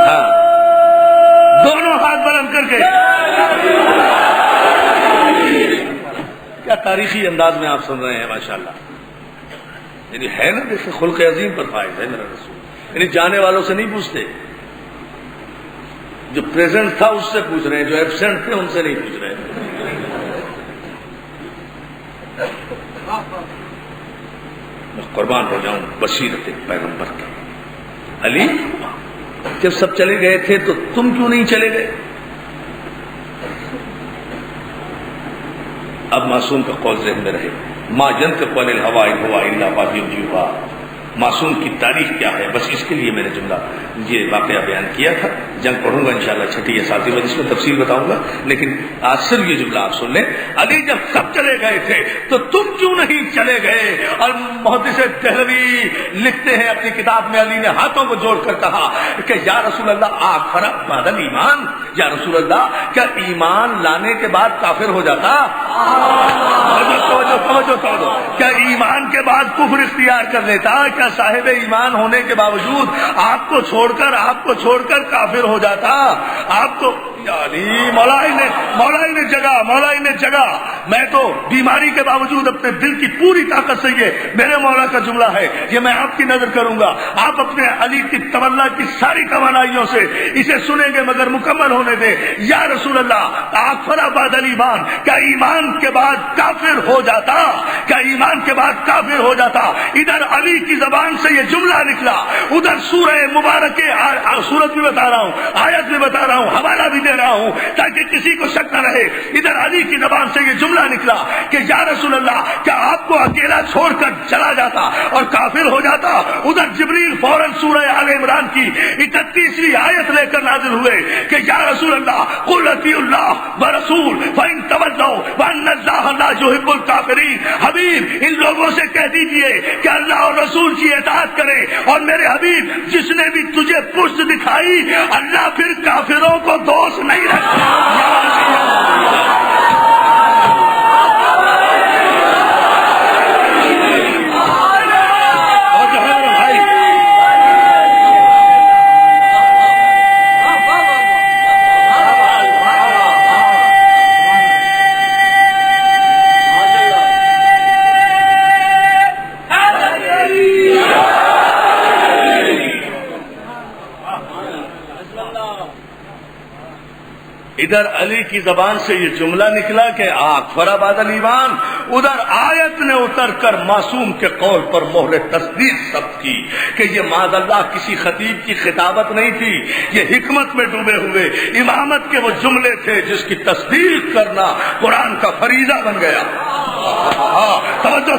ہاں دونوں ہاتھ بلند کر کے، کیا تاریخی انداز میں آپ سن رہے ہیں ماشاءاللہ، یعنی ہے نا جیسے خلق عظیم پر فائز ہے میرا رسول، یعنی جانے والوں سے نہیں پوچھتے، جو پریزنٹ تھا اس سے پوچھ رہے ہیں، جو ایبسینٹ تھے ان سے نہیں پوچھ رہے ہیں۔ میں قربان ہو جاؤں بصیرت پیغمبر کی، علی جب سب چلے گئے تھے تو تم کیوں نہیں چلے گئے؟ اب معصوم کا قول ذہن میں رہے، ما ينطق عن الهوى ان هو الا وحی یوحی، معصوم کی تاریخ کیا ہے، بس اس کے لیے میں نے جملہ یہ واقعہ بیان کیا تھا۔ جنگ پڑھوں گا انشاءاللہ 6 یا 7 بجے، اس میں تفصیل بتاؤں گا، لیکن آج صرف یہ جملہ آپ سن لیں، علی جب سب چلے گئے تھے تو تم کیوں نہیں چلے گئے؟ اور محدث دہلوی لکھتے ہیں اپنی کتاب میں، علی نے ہاتھوں کو جوڑ کر کہا کہ یا رسول اللہ آخر بعد الایمان، یا رسول اللہ کیا ایمان لانے کے بعد کافر ہو جاتا؟ توجہ، کیا ایمان کے بعد کفر اختیار کر لیتا؟ کیا صاحب ایمان ہونے کے باوجود آپ کو چھوڑ کر کافر ہو جاتا؟ آپ تو یعنی مولائی نے جگہ میں تو بیماری کے باوجود اپنے دل کی پوری طاقت سے، یہ میرے مولا کا جملہ ہے، یہ میں آپ کی نظر کروں گا، آپ اپنے علی کی تمنا کی ساری توانائیوں سے اسے سنیں گے مگر مکمل ہونے دیں۔ یا رسول اللہ آخر بعد الایمان، کیا ایمان کے بعد کافر ہو جاتا؟ کیا ایمان کے بعد کافر ہو جاتا؟ ادھر علی کی زبان سے یہ جملہ نکلا، ادھر سورہ مبارک سورت بھی بتا رہا ہوں، آیت بھی بتا رہا ہوں، حوالہ بھی دے رہا ہوں تاکہ کسی کو شک نہ رہے۔ ادھر علی کی زبان سے یہ جملہ نکلا کہ یا رسول اللہ کیا آپ کو اکیلا چھوڑ کر چلا جاتا اور کافر ہو جاتا؟ ادھر جبریل فوراً سورہ آل عمران کی 31ویں آیت لے کر نازل ہوئے کہ یا رسول اللہ قل اطیعوا اللہ ورسول فإن تولوا وأن اللہ لا يحب الکافرین۔ حبیب ان لوگوں سے کہہ دیجئے کہ اللہ اور رسول کی اطاعت کرے، اور میرے حبیب جس نے بھی تجھے پشت دکھائی اللہ پھر کافروں کو دوست نہیں رکھتا۔ ادھر علی کی زبان سے یہ جملہ نکلا کہ آخر بعد الایمان، ادھر آیت نے اتر کر معصوم کے قول پر مہر تصدیق ثبت کی کہ یہ معاذ اللہ کسی خطیب کی خطابت نہیں تھی، یہ حکمت میں ڈوبے ہوئے امامت کے وہ جملے تھے جس کی تصدیق کرنا قرآن کا فریضہ بن گیا۔ توجہ،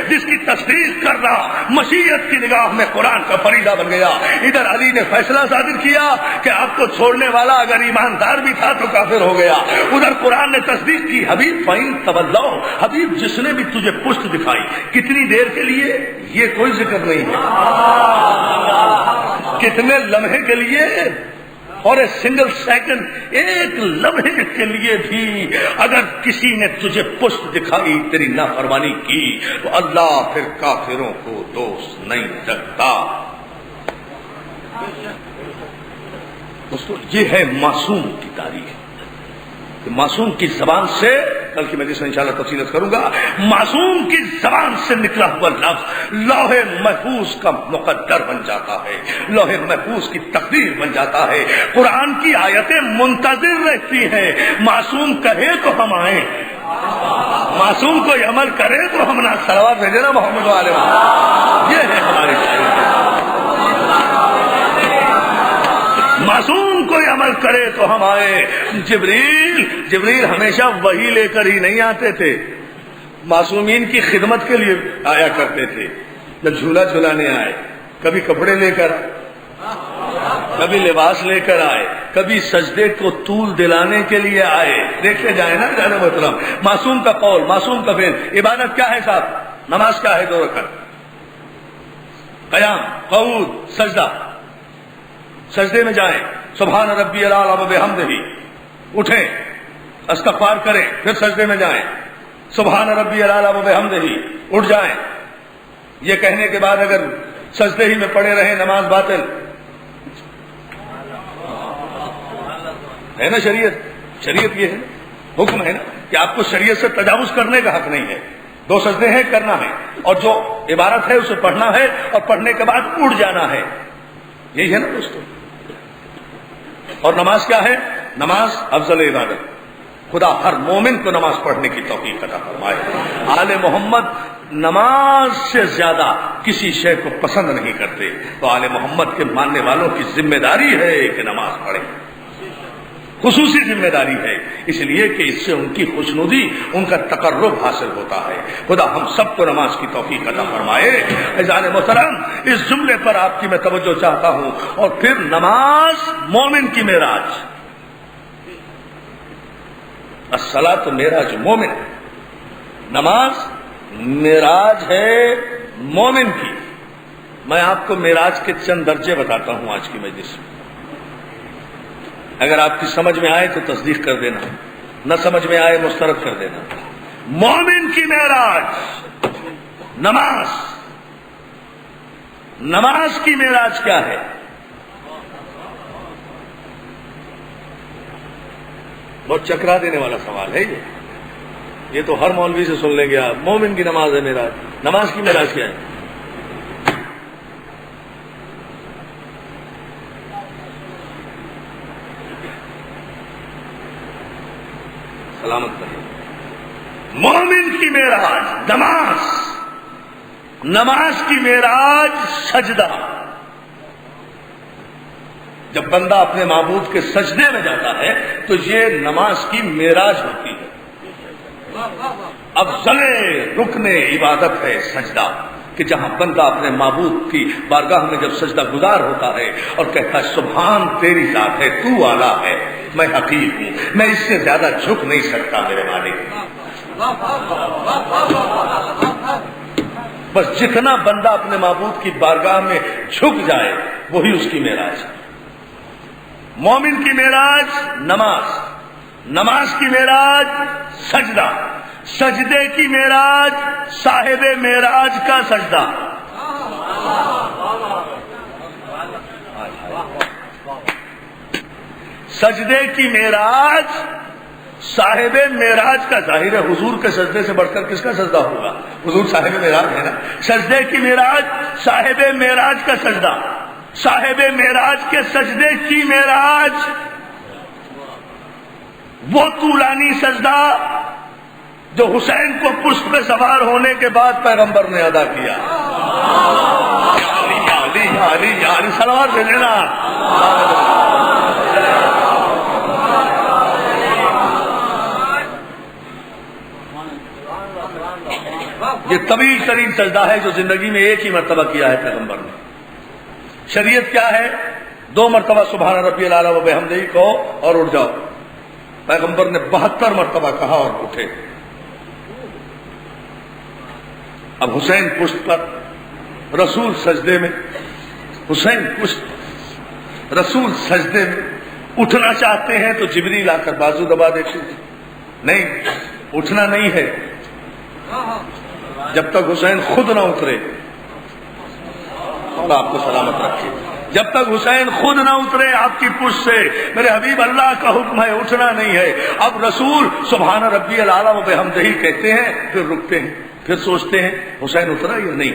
جس کی تصدیق کرنا مشیت کی نگاہ میں قرآن کا فریضہ بن گیا۔ ادھر علی نے فیصلہ صادر کیا کہ آپ کو چھوڑنے والا اگر ایماندار بھی تھا تو کافر ہو گیا۔ ادھر قرآن نے تصدیق کی، حبیب فَإِن تَوَلَّوْا، حبیب جس نے بھی تجھے پشت دکھائی، کتنی دیر کے لیے یہ کوئی ذکر نہیں ہے، کتنے لمحے کے لیے، اور سنگل سیکنڈ، ایک لمحے کے لیے بھی اگر کسی نے تجھے پشت دکھائی، تیری نافرمانی کی، تو اللہ پھر کافروں کو دوست نہیں رکھتا۔ دوستو یہ ہے معصوم کی تاریخ، معصوم کی زبان سے، کل کی مجلس میں انشاءاللہ تفصیلات کروں گا، معصوم کی زبان سے نکلا ہوا لفظ لوح محفوظ کا مقدر بن جاتا ہے، لوح محفوظ کی تقدیر بن جاتا ہے۔ قرآن کی آیتیں منتظر رہتی ہیں، معصوم کہے تو ہم آئیں، معصوم کوئی عمل کرے تو ہم نہ صلوات بھیجے نا محمد علیہ وسلم، یہ ہے ہماری تاریخ۔ معصوم کوئی عمل کرے تو ہم آئے۔ جبریل ہمیشہ وحی لے کر ہی نہیں آتے تھے، معصومین کی خدمت کے لیے آیا کرتے تھے۔ جب جھولا جھولانے آئے، کبھی کپڑے لے کر، کبھی لباس لے کر آئے، کبھی سجدے کو طول دلانے کے لیے آئے۔ دیکھتے جائیں نا جانے محترم، معصوم کا قول، معصوم کا فعل۔ عبادت کیا ہے صاحب؟ نماز کیا ہے؟ 2 رکعت، قیام، قعود، سجدہ۔ سجدے میں جائیں، سبحان ربی الاعلی و بحمدہ، اٹھیں، استغفار کریں، پھر سجدے میں جائیں، سبحان ربی الاعلی و بحمدہ، اٹھ جائیں۔ یہ کہنے کے بعد اگر سجدے ہی میں پڑے رہیں نماز باطل ہے نا۔ شریعت یہ ہے، حکم ہے نا کہ آپ کو شریعت سے تجاوز کرنے کا حق نہیں ہے۔ 2 سجدے ہیں، کرنا ہے، اور جو عبارت ہے اسے پڑھنا ہے، اور پڑھنے کے بعد اٹھ جانا ہے، یہی ہے نا دوستو۔ اور نماز کیا ہے؟ نماز افضل عبادت۔ خدا ہر مومن کو نماز پڑھنے کی توفیق عطا فرمائے۔ آل محمد نماز سے زیادہ کسی شے کو پسند نہیں کرتے، تو آل محمد کے ماننے والوں کی ذمہ داری ہے کہ نماز پڑھیں۔ خصوصی ذمہ داری ہے، اس لیے کہ اس سے ان کی خوشنودی، ان کا تقرب حاصل ہوتا ہے۔ خدا ہم سب کو نماز کی توفیق عطا فرمائے۔ عزیزان محترم، اس جملے پر آپ کی میں توجہ چاہتا ہوں۔ اور پھر نماز مومن کی معراج، الصلاۃ معراج مومن، نماز معراج ہے مومن کی۔ میں آپ کو معراج کے چند درجے بتاتا ہوں آج کی مجلس میں، اگر آپ کی سمجھ میں آئے تو تصدیق کر دینا، نہ سمجھ میں آئے مسترد کر دینا۔ مومن کی معراج نماز، نماز کی معراج کیا ہے؟ بہت چکرا دینے والا سوال ہے یہ تو ہر مولوی سے سن لیں گے آپ، مومن کی نماز ہے معراج، نماز کی معراج کیا ہے؟ سلامت رہے۔ مومن کی معراج نماز، نماز کی معراج سجدہ، جب بندہ اپنے معبود کے سجدے میں جاتا ہے تو یہ نماز کی معراج ہوتی ہے۔ افضل رکن عبادت ہے سجدہ، کہ جہاں بندہ اپنے معبود کی بارگاہ میں جب سجدہ گزار ہوتا ہے اور کہتا ہے سبحان تیری ذات ہے، تو اعلیٰ ہے، میں حقیر ہوں، میں اس سے زیادہ جھک نہیں سکتا میرے مالک۔ بس جتنا بندہ اپنے معبود کی بارگاہ میں جھک جائے وہی اس کی معراج ہے۔ مومن کی معراج نماز، نماز کی معراج سجدہ، سجدے کی معراج صاحب معراج کا سجدہ۔ سجدے کی معراج صاحب معراج کا، ظاہر ہے حضور کے سجدے سے بڑھ کر کس کا سجدہ ہوگا؟ حضور صاحب معراج ہے نا۔ سجدے کی معراج صاحب معراج کا سجدہ، صاحب معراج کے سجدے کی معراج وہ طولانی سجدہ جو حسین کو پشت پہ سوار ہونے کے بعد پیغمبر نے ادا کیا۔ علی علی علی صلوات دے لینا۔ یہ طویل ترین سجدہ ہے جو زندگی میں ایک ہی مرتبہ کیا ہے پیغمبر نے۔ شریعت کیا ہے؟ 2 مرتبہ سبحان ربی الاعلی و بحمدہ کہو اور اٹھ جاؤ۔ پیغمبر نے 72 مرتبہ کہا اور اٹھے۔ اب حسین پشت پر، رسول سجدے میں، حسین پشت، رسول سجدے میں، اٹھنا چاہتے ہیں تو جبریل آ کر بازو دبا دیتے ہیں۔ نہیں، اٹھنا نہیں ہے جب تک حسین خود نہ اترے۔ اللہ آپ کو سلامت رکھے۔ جب تک حسین خود نہ اترے آپ کی پشت سے، میرے حبیب اللہ کا حکم ہے، اٹھنا نہیں ہے۔ اب رسول سبحان ربی الاعلی و بحمدہ کہتے ہیں، پھر رکتے ہیں، پھر سوچتے ہیں حسین اترا یا نہیں،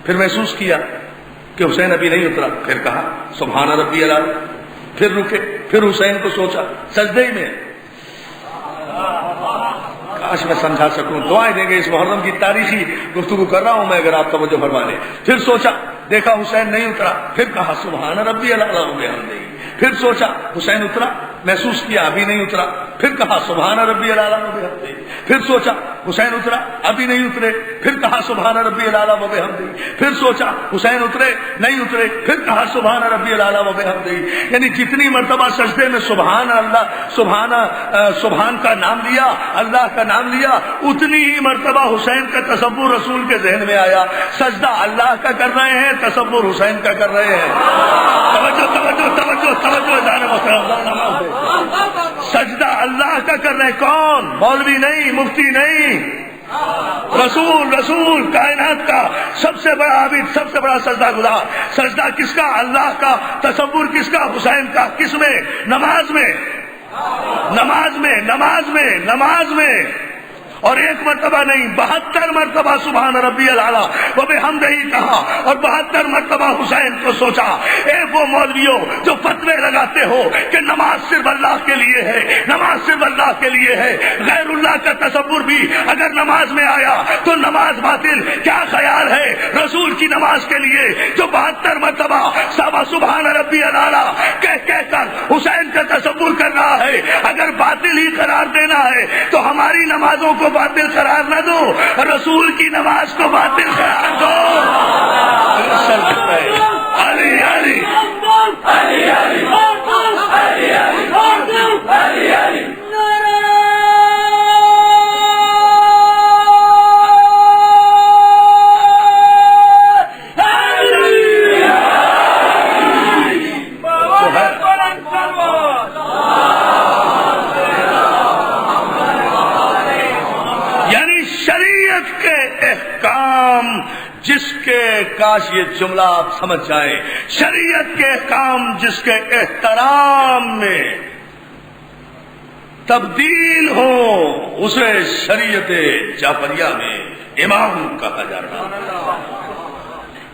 پھر محسوس کیا کہ حسین ابھی نہیں اترا، پھر کہا سبحان ربی الاعلی، پھر رکے، پھر حسین کو سوچا سجدے میں۔ کاش میں سمجھا سکوں، دعائیں دیں گے۔ اس محرم کی تاریخی گفتگو کر رہا ہوں میں، اگر آپ توجہ فرما لیں۔ پھر سوچا، دیکھا حسین نہیں اترا، پھر کہا سبحان ربی الاعلی و بحمدہ۔ پھر سوچا حسین اترا، محسوس کیا ابھی نہیں اترا، پھر کہا سبحان ربی الاعلی و بحمدہ۔ پھر سوچا حسین اترا، ابھی نہیں اترے، پھر کہا سبحان ربی الاعلی و بحمدہ۔ پھر سوچا حسین اترے، نہیں اترے، پھر کہا سبحان ربی الاعلی و بحمدہ۔ یعنی جتنی مرتبہ سجدے میں سبحان اللہ، سبحان کا نام لیا، اللہ کا نام لیا، اتنی ہی مرتبہ حسین کا تصور رسول کے ذہن میں آیا۔ سجدہ اللہ کا کر رہے ہیں، تصور حسین کا کر رہے ہیں۔ توجہ توجہ توجہ توجہ جانے محترم، سجدہ اللہ کا کر رہے ہیں۔ کون؟ مولوی نہیں، مفتی نہیں، رسول، رسول کائنات کا سب سے بڑا عابد، سب سے بڑا سجدہ گزار۔ سجدہ کس کا؟ اللہ کا۔ تصور کس کا؟ حسین کا۔ کس میں؟ نماز میں، نماز میں، نماز میں، نماز میں۔ اور ایک مرتبہ نہیں 72 مرتبہ سبحان ربی الاعلیٰ وہ بحمدہ کہا، اور 72 مرتبہ حسین کو سوچا۔ اے وہ مولویوں جو فتوے لگاتے ہو کہ نماز صرف اللہ کے لیے ہے، نماز صرف اللہ کے لیے ہے، غیر اللہ کا تصور بھی اگر نماز میں آیا تو نماز باطل، کیا خیال ہے رسول کی نماز کے لیے جو 72 مرتبہ سبحان ربی الاعلیٰ کہہ کر حسین کا تصور کر رہا ہے، اگر باطل ہی قرار دینا ہے تو ہماری نمازوں کو باطل قرار نہ دو، رسول کی نماز کو باطل قرار دو۔ علی علی علی علی علی علی جس کے کاش یہ جملہ آپ سمجھ جائیں، شریعت کے احکام جس کے احترام میں تبدیل ہو اسے شریعت جعفریہ میں امام کہا جاتا ہے،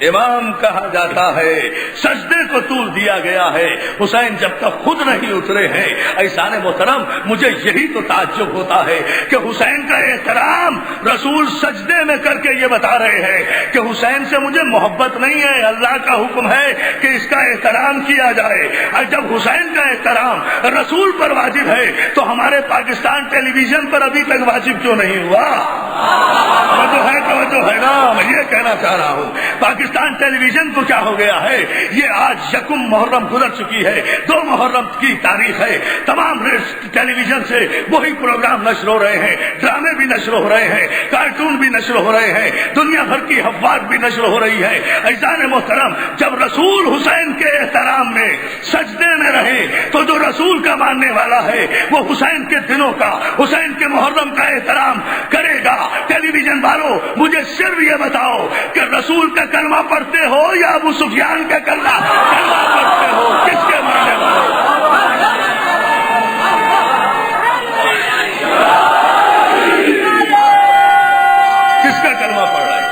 امام کہا جاتا ہے۔ سجدے کو طول دیا گیا ہے، حسین جب تک خود نہیں اترے ہیں۔ ایسان محترم مجھے یہی تو تعجب ہوتا ہے کہ حسین کا احترام رسول سجدے میں کر کے یہ بتا رہے ہیں کہ حسین سے مجھے محبت نہیں ہے، اللہ کا حکم ہے کہ اس کا احترام کیا جائے۔ اور جب حسین کا احترام رسول پر واجب ہے تو ہمارے پاکستان ٹیلی ویژن پر ابھی تک واجب کیوں نہیں ہوا؟ توجہ ہے نا، میں یہ کہنا چاہ رہا ہوں پاکستان ٹیلی ویژن کو کیا ہو گیا ہے؟ یہ آج یکم محرم گزر چکی ہے، 2 محرم کی تاریخ ہے، تمام ٹیلی ویژن سے وہی پروگرام نشر ہو رہے ہیں، ڈرامے بھی نشر ہو رہے ہیں، کارٹون بھی نشر ہو رہے ہیں، دنیا بھر کی افواج بھی نشر ہو رہی ہے۔ عزیزان محترم جب رسول حسین کے احترام میں سجدے میں رہے تو جو رسول کا ماننے والا ہے وہ حسین کے دنوں کا، حسین کے محرم کا احترام کرے گا۔ ٹیلی ویژن والوں مجھے صرف یہ بتاؤ کہ رسول کا کلمہ پڑھتے ہو یا ابو سفیان کا کلمہ پڑھتے ہو؟ کس کے ماننے والے؟ کس کا کلمہ پڑھ رہا ہے؟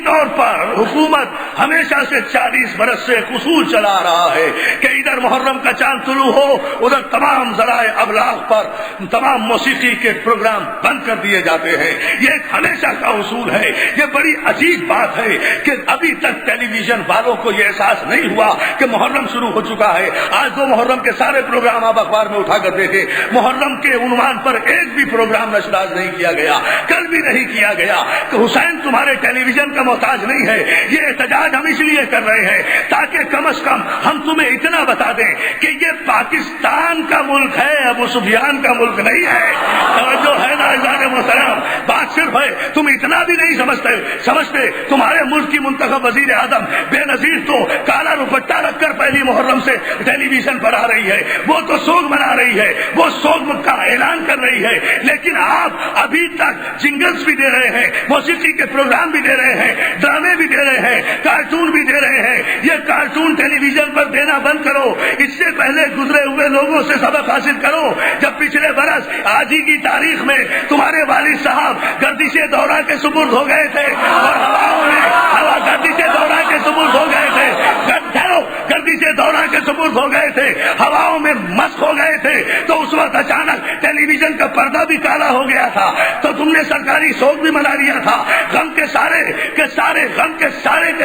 طور پر حکومت ہمیشہ سے 40 برس سے ایک اصول چلا رہا ہے کہ ادھر محرم کا چاند طلوع ہو ادھر تمام ذرائع ابلاغ پر تمام موسیقی کے پروگرام بند کر دیے جاتے ہیں۔ یہ ایک ہمیشہ کا اصول ہے۔ یہ بڑی عجیب بات ہے کہ ابھی تک ٹیلی ویژن والوں کو یہ احساس نہیں ہوا کہ محرم شروع ہو چکا ہے۔ آج 2 محرم کے سارے پروگرام آپ اخبار میں اٹھا کر دیکھیں، محرم کے عنوان پر ایک بھی پروگرام نشر آج نہیں کیا گیا، کل بھی نہیں کیا گیا کہ حسین تمہارے ٹیلی ویژن کا محتاج نہیں ہے۔ یہ احتجاج ہم اس لیے کر رہے ہیں تاکہ کم از کم ہم تمہیں اتنا بتا دیں کہ یہ پاکستان کا ملک ہے، ابو سفیان کا ملک نہیں ہے۔ توجہ ہے نا عزیزان محترم؟ بات صرف ہے تم اتنا بھی نہیں سمجھتے تمہارے ملک کی منتخب وزیر اعظم بے نظیر تو کالا دوپٹہ رکھ کر پہلی محرم سے ٹیلی ویژن پر آ رہی ہے، وہ تو سوگ منا رہی ہے، وہ سوگ کا اعلان کر رہی ہے، لیکن آپ ابھی تک جنگلز بھی دے رہے ہیں، موسیقی کے پروگرام بھی دے رہے ہیں، ڈرامے بھی دے رہے ہیں، کارٹون بھی دے رہے ہیں۔ یہ کارٹون ٹیلی ویژن پر دینا بند کرو، اس سے پہلے گزرے ہوئے لوگوں سے سبق حاصل کرو۔ جب پچھلے برس آج ہی کی تاریخ میں تمہارے والد صاحب گردش دورہ کے سپرد ہو گئے تھے اور ہواؤں میں گردش دورہ کے سپرد ہو گئے تھے، گردش دورہ کے سپرد ہو گئے تھے، ہواؤں میں مست ہو گئے تھے، تو اس وقت اچانک ٹیلی ویژن کا پردہ بھی کالا ہو گیا تھا، تو تم نے سرکاری سوگ بھی منا لیا تھا۔ غم کے سارے غم کے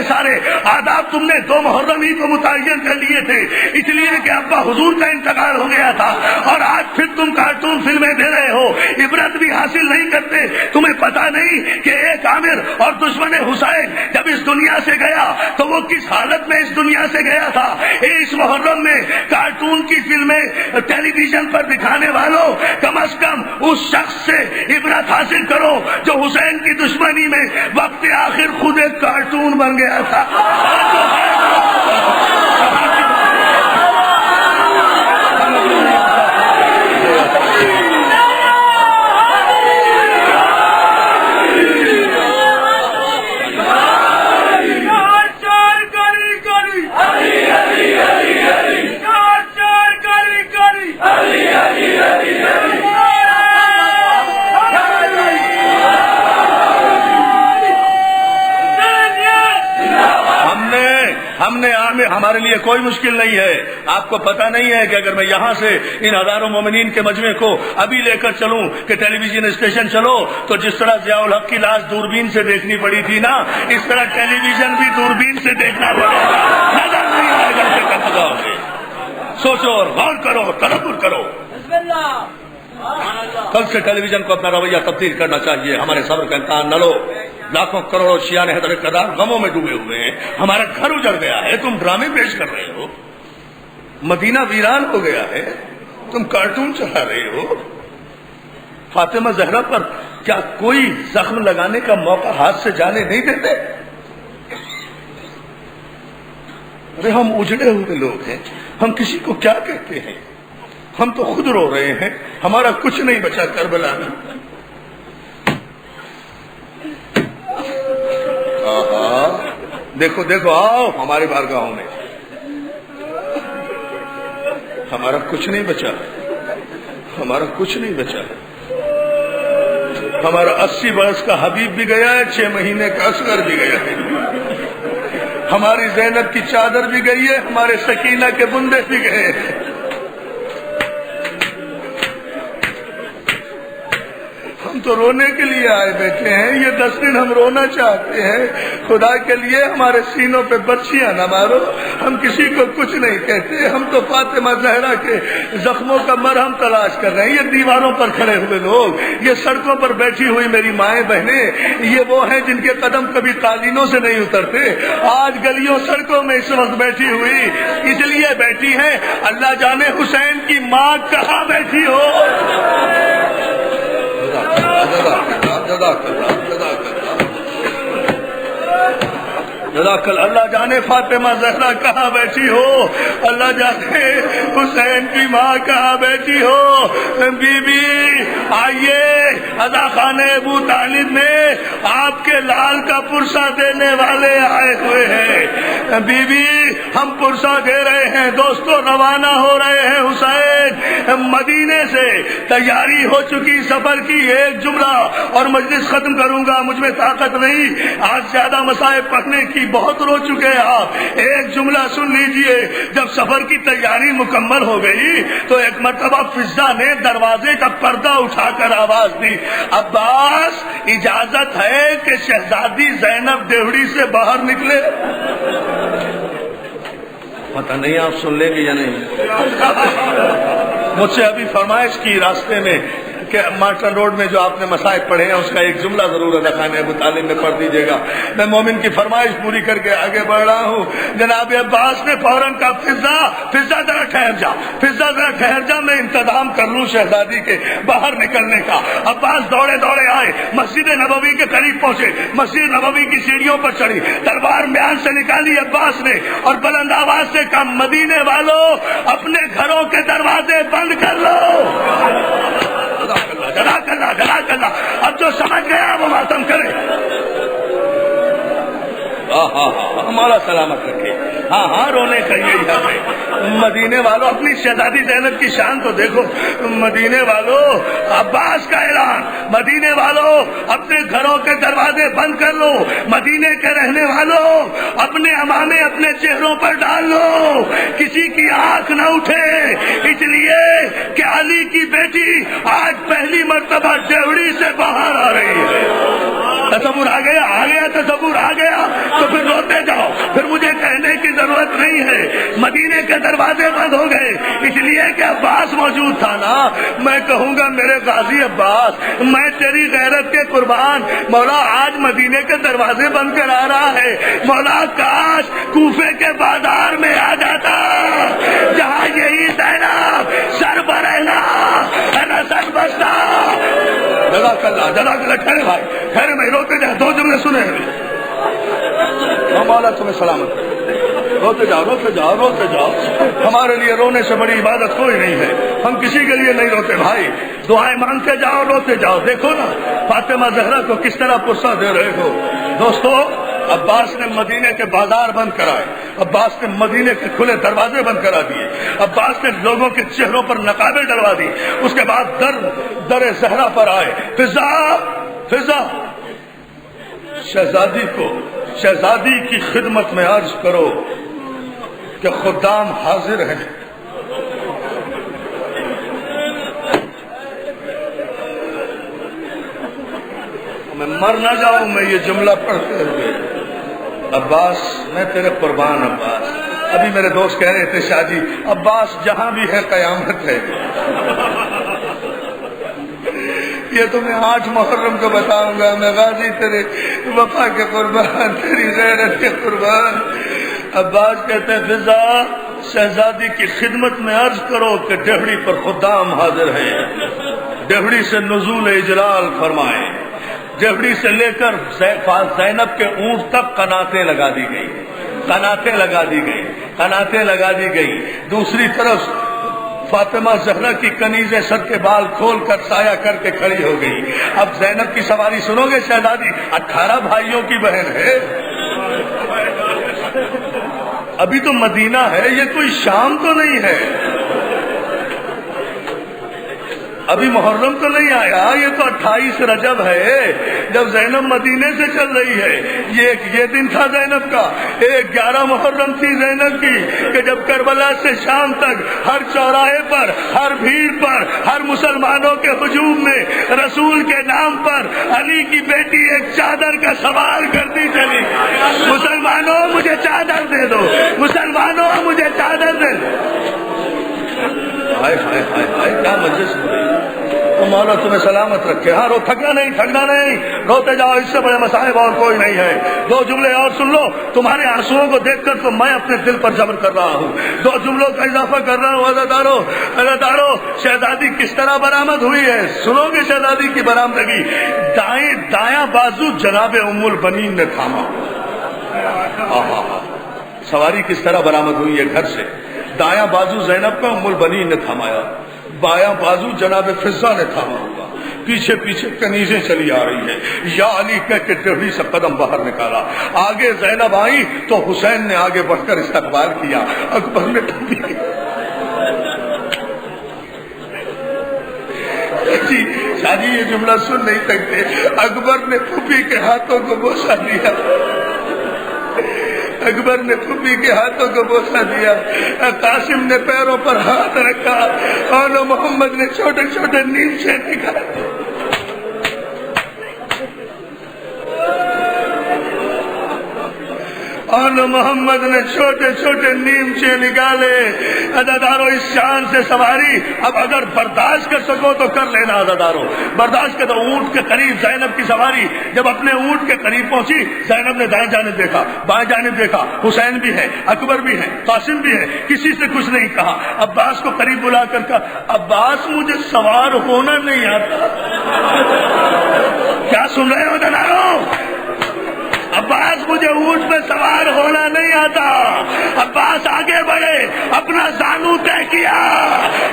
سارے آداب تم نے 2 محرم ہی کو متعین کر لیے تھے، اس لیے کہ ابا حضور کا انتقال ہو گیا تھا، اور آج پھر تم کارٹون فلمیں دے رہے ہو، عبرت بھی حاصل نہیں کرتے۔ تمہیں پتا نہیں کہ ایک عامر اور دشمن حسین جب اس دنیا سے گیا تو وہ کس حالت میں اس دنیا سے گیا تھا؟ اس محرم میں کارٹون کی فلمیں ٹیلی ویژن پر دکھانے والوں کم از کم اس شخص سے عبرت حاصل کرو جو حسین کی دشمنی میں وقت آخر خود ایک کارٹون بن گیا تھا۔ ہمارے لیے کوئی مشکل نہیں ہے. آپ کو پتہ نہیں ہے کہ اگر میں یہاں سے ان ہزاروں مومنین کے مجمع کو ابھی لے کر چلوں کہ ٹیلی ویژن اسٹیشن چلو، تو جس طرح ضیاء الحق کی لاش دوربین سے دیکھنی پڑی تھی نا، اس طرح ٹیلی ویژن بھی دوربین سے دیکھنا پڑے گا. نظر نہیں آئے گا کہ کہاں جاؤ گے. سوچو اور غور کرو، تدبر کرو. بسم اللہ. کل سے ٹیلی ویژن کو اپنا رویہ تبدیل کرنا چاہیے. ہمارے صبر کا امتحان نہ لو. لاکھوں کروڑوں شیعہ حیدر قدار غموں میں ڈوبے ہوئے ہیں. ہمارا گھر اجڑ گیا ہے، تم ڈرامے پیش کر رہے ہو. مدینہ ویران ہو گیا ہے، تم کارٹون چلا رہے ہو. فاطمہ زہرا پر کیا کوئی زخم لگانے کا موقع ہاتھ سے جانے نہیں دیتے؟ ارے ہم اجڑے ہوئے لوگ ہیں، ہم کسی کو کیا کہتے ہیں؟ ہم تو خود رو رہے ہیں. ہمارا کچھ نہیں بچا کربلا میں. دیکھو دیکھو، آؤ ہماری بارگاہوں میں. ہمارا کچھ نہیں بچا، ہمارا کچھ نہیں بچا. ہمارا 80 برس کا حبیب بھی گیا ہے، 6 مہینے کا اصغر بھی گیا ہے. ہماری زینب کی چادر بھی گئی ہے، ہمارے سکینہ کے بندے بھی گئے ہیں. ہم تو رونے کے لیے آئے بیٹھے ہیں. یہ 10 دن ہم رونا چاہتے ہیں. خدا کے لیے ہمارے سینوں پہ برچیاں نہ مارو. ہم کسی کو کچھ نہیں کہتے. ہم تو فاطمہ زہرا کے زخموں کا مرہم تلاش کر رہے ہیں. یہ دیواروں پر کھڑے ہوئے لوگ، یہ سڑکوں پر بیٹھی ہوئی میری مائیں بہنیں، یہ وہ ہیں جن کے قدم کبھی قالینوں سے نہیں اترتے. آج گلیوں سڑکوں میں اس وقت بیٹھی ہوئی اس لیے بیٹھی ہیں اللہ جانے حسین کی ماں کہاں بیٹھی ہو. اللہ جانے فاطمہ زہرا کہاں بیٹھی ہو. اللہ جانے حسین کی ماں کہاں بیٹھی ہو. بی بی آئیے، ادا خانے ابو طالب میں آپ کے لال کا پرسہ دینے والے آئے ہوئے ہیں. بی بی ہم پرسہ دے رہے ہیں. دوستو روانہ ہو رہے ہیں. حسین مدینے سے تیاری ہو چکی سفر کی. ایک جملہ اور مجلس ختم کروں گا، مجھ میں طاقت نہیں. آج زیادہ مصائب پڑھنے کی، بہت رو چکے آپ. ایک جملہ سن لیجئے. جب سفر کی تیاری مکمل ہو گئی تو ایک مرتبہ فضا نے دروازے کا پردہ اٹھا کر آواز دی، عباس اجازت ہے کہ شہزادی زینب دیوڑی سے باہر نکلے. پتہ نہیں آپ سن لیں گے یا نہیں. مجھ سے ابھی فرمائش کی راستے میں کہ مارٹن روڈ میں جو آپ نے مصائب پڑھے ہیں اس کا ایک جملہ ضرور ادا خانے ابو طالب میں پڑھ دیجیے گا. میں مومن کی فرمائش پوری کر کے آگے بڑھ رہا ہوں. جناب عباس نے فوراً کہا فضا ذرا ٹھہر جا، فضا ذرا ٹھہر جا، میں انتظام کر لوں شہزادی کے باہر نکلنے کا. عباس دوڑے دوڑے آئے، مسجد نبوی کے قریب پہنچے. مسجد نبوی کی سیڑھیوں پر چڑھی، تلوار میان سے نکالی عباس نے اور بلند آواز سے کہا، مدینے والوں اپنے گھروں کے دروازے بند کر لو. جزاک اللہ. اب جو سمجھ گیا وہ ماتم کرے. ہمارا سلامت رکھے. ہاں رونے کا یہی حق ہے. مدینے والوں اپنی شہزادی زینب کی شان تو دیکھو. مدینے والوں عباس کا اعلان، مدینے والوں اپنے گھروں کے دروازے بند کر لو. مدینے کے رہنے والوں اپنے امامے اپنے چہروں پر ڈال لو. کسی کی آنکھ نہ اٹھے، اس لیے کہ علی کی بیٹی آج پہلی مرتبہ دیوڑی سے باہر آ رہی ہے. تصور آ گیا تصور آ گیا تو پھر روتے جاؤ. پھر مجھے کہنے کی ضرورت نہیں ہے. مدینے کے دروازے بند ہو گئے اس لیے کہ عباس موجود تھا نا. میں کہوں گا میرے غازی عباس، میں تیری غیرت کے قربان. مولا آج مدینے کے دروازے بند کرا رہا ہے. مولا کاش کوفے کے بازار میں آ جاتا جہاں یہی زینب سر برہنا سر بستا. جزاک اللہ. ٹھہرے بھائی ٹھہرے بھائی، روتے جائے. 2 جملے سنے مولا تمہیں سلامت. روتے جاؤ. ہمارے لیے رونے سے بڑی عبادت کوئی نہیں ہے. ہم کسی کے لیے نہیں روتے بھائی. دعائیں مانگتے جاؤ، روتے جاؤ. دیکھو نا فاطمہ زہرا کو کس طرح پرسہ دے رہے ہو. دوستو عباس نے مدینے کے بازار بند کرائے. عباس نے مدینے کے کھلے دروازے بند کرا دیے. عباس نے لوگوں کے چہروں پر نقابیں ڈلوا دی. اس کے بعد در زہرا پر آئے. فضا شہزادی کی خدمت میں عرض کرو کہ خدام حاضر ہیں. میں مر نہ جاؤں میں یہ جملہ پڑھتے ہوئے. عباس میں تیرے قربان. عباس ابھی میرے دوست کہہ رہے تھے شاہ جی عباس جہاں بھی ہے قیامت ہے. یہ تو میں 8 محرم کو بتاؤں گا. میں غازی تیرے وفا کے قربان، تیری غیرت کے قربان. عباس کہتے ہیں فضا شہزادی کی خدمت میں عرض کرو کہ ڈہڑی پر خدام حاضر ہیں. ڈہڑی سے نزول اجلال فرمائے. ڈہڑی سے لے کر زینب کے اونٹ تک قناتیں لگا دی گئی. قناتیں لگا دی گئی. قناتیں لگا دی گئی. دوسری طرف فاطمہ زہرا کی کنیزیں سر کے بال کھول کر سایہ کر کے کھڑی ہو گئی. اب زینب کی سواری سنو گے شہزادی؟ 18 بھائیوں کی بہن ہے. ابھی تو مدینہ ہے، یہ کوئی شام تو نہیں ہے. ابھی محرم تو نہیں آیا، یہ تو 28 رجب ہے جب زینب مدینے سے چل رہی ہے. یہ دن تھا زینب کا. 11 محرم تھی زینب کی کہ جب کربلا سے شام تک ہر چوراہے پر، ہر بھیڑ پر، ہر مسلمانوں کے ہجوم میں رسول کے نام پر علی کی بیٹی ایک چادر کا سوال کرتی چلی. مسلمانوں مجھے چادر دے دو، مسلمانوں مجھے چادر دے دو. ہائے ہائے ہائے ہائے کیا مجلس ہو رہی. تو مولا تمہیں سلامت رکھے. ہاں رو تھکنا نہیں، تھکنا نہیں، روتے جاؤ، اس سے بڑے مصائب اور کوئی نہیں ہے. 2 جملے اور سن لو. تمہارے آنسوؤں کو دیکھ کر تو میں اپنے دل پر جبر کر رہا ہوں. 2 جملوں کا اضافہ کر رہا ہوں. عزادارو شہزادی کس طرح برآمد ہوئی ہے سنو گے. شہزادی کی برآمدگی دایاں بازو جناب ام البنین نے تھاما. سواری کس طرح برآمد ہوئی ہے گھر سے. دایاں بازو زینب کا ام البنین نے تھامایا، بایاں بازو جناب فضا نے تھاما ہوگا. پیچھے پیچھے کنیزیں چلی آ رہی ہیں. یا علی کہہ کے ڈہڑی سے قدم باہر نکالا. آگے زینب آئی تو حسین نے آگے بڑھ کر استقبال کیا. اکبر نے جی شاہ جی یہ جملہ سن نہیں سکتے. اکبر نے پھوپھی کے ہاتھوں کو بوسہ دیا. اکبر نے پھوپھی کے ہاتھوں کو بوسہ دیا. قاسم نے پیروں پر ہاتھ رکھا اور محمد نے چھوٹے چھوٹے نیچے نکالے. اور محمد نے چھوٹے چھوٹے نیمچے نکالے. عزادارو اس شان سے سواری اب اگر برداشت کر سکو تو کر لینا. عزادارو برداشت کر. تو اونٹ کے قریب زینب کی سواری جب اپنے اونٹ کے قریب پہنچی، زینب نے دائیں جانب دیکھا، بائیں جانب دیکھا. حسین بھی ہے، اکبر بھی ہے، قاسم بھی ہے. کسی سے کچھ نہیں کہا. عباس کو قریب بلا کر کہا عباس مجھے سوار ہونا نہیں آتا. کیا سن رہے ہو عزادارو؟ عباس مجھے اونٹ پہ سوار ہونا نہیں آتا. عباس آگے بڑھے، اپنا زانو طے کیا.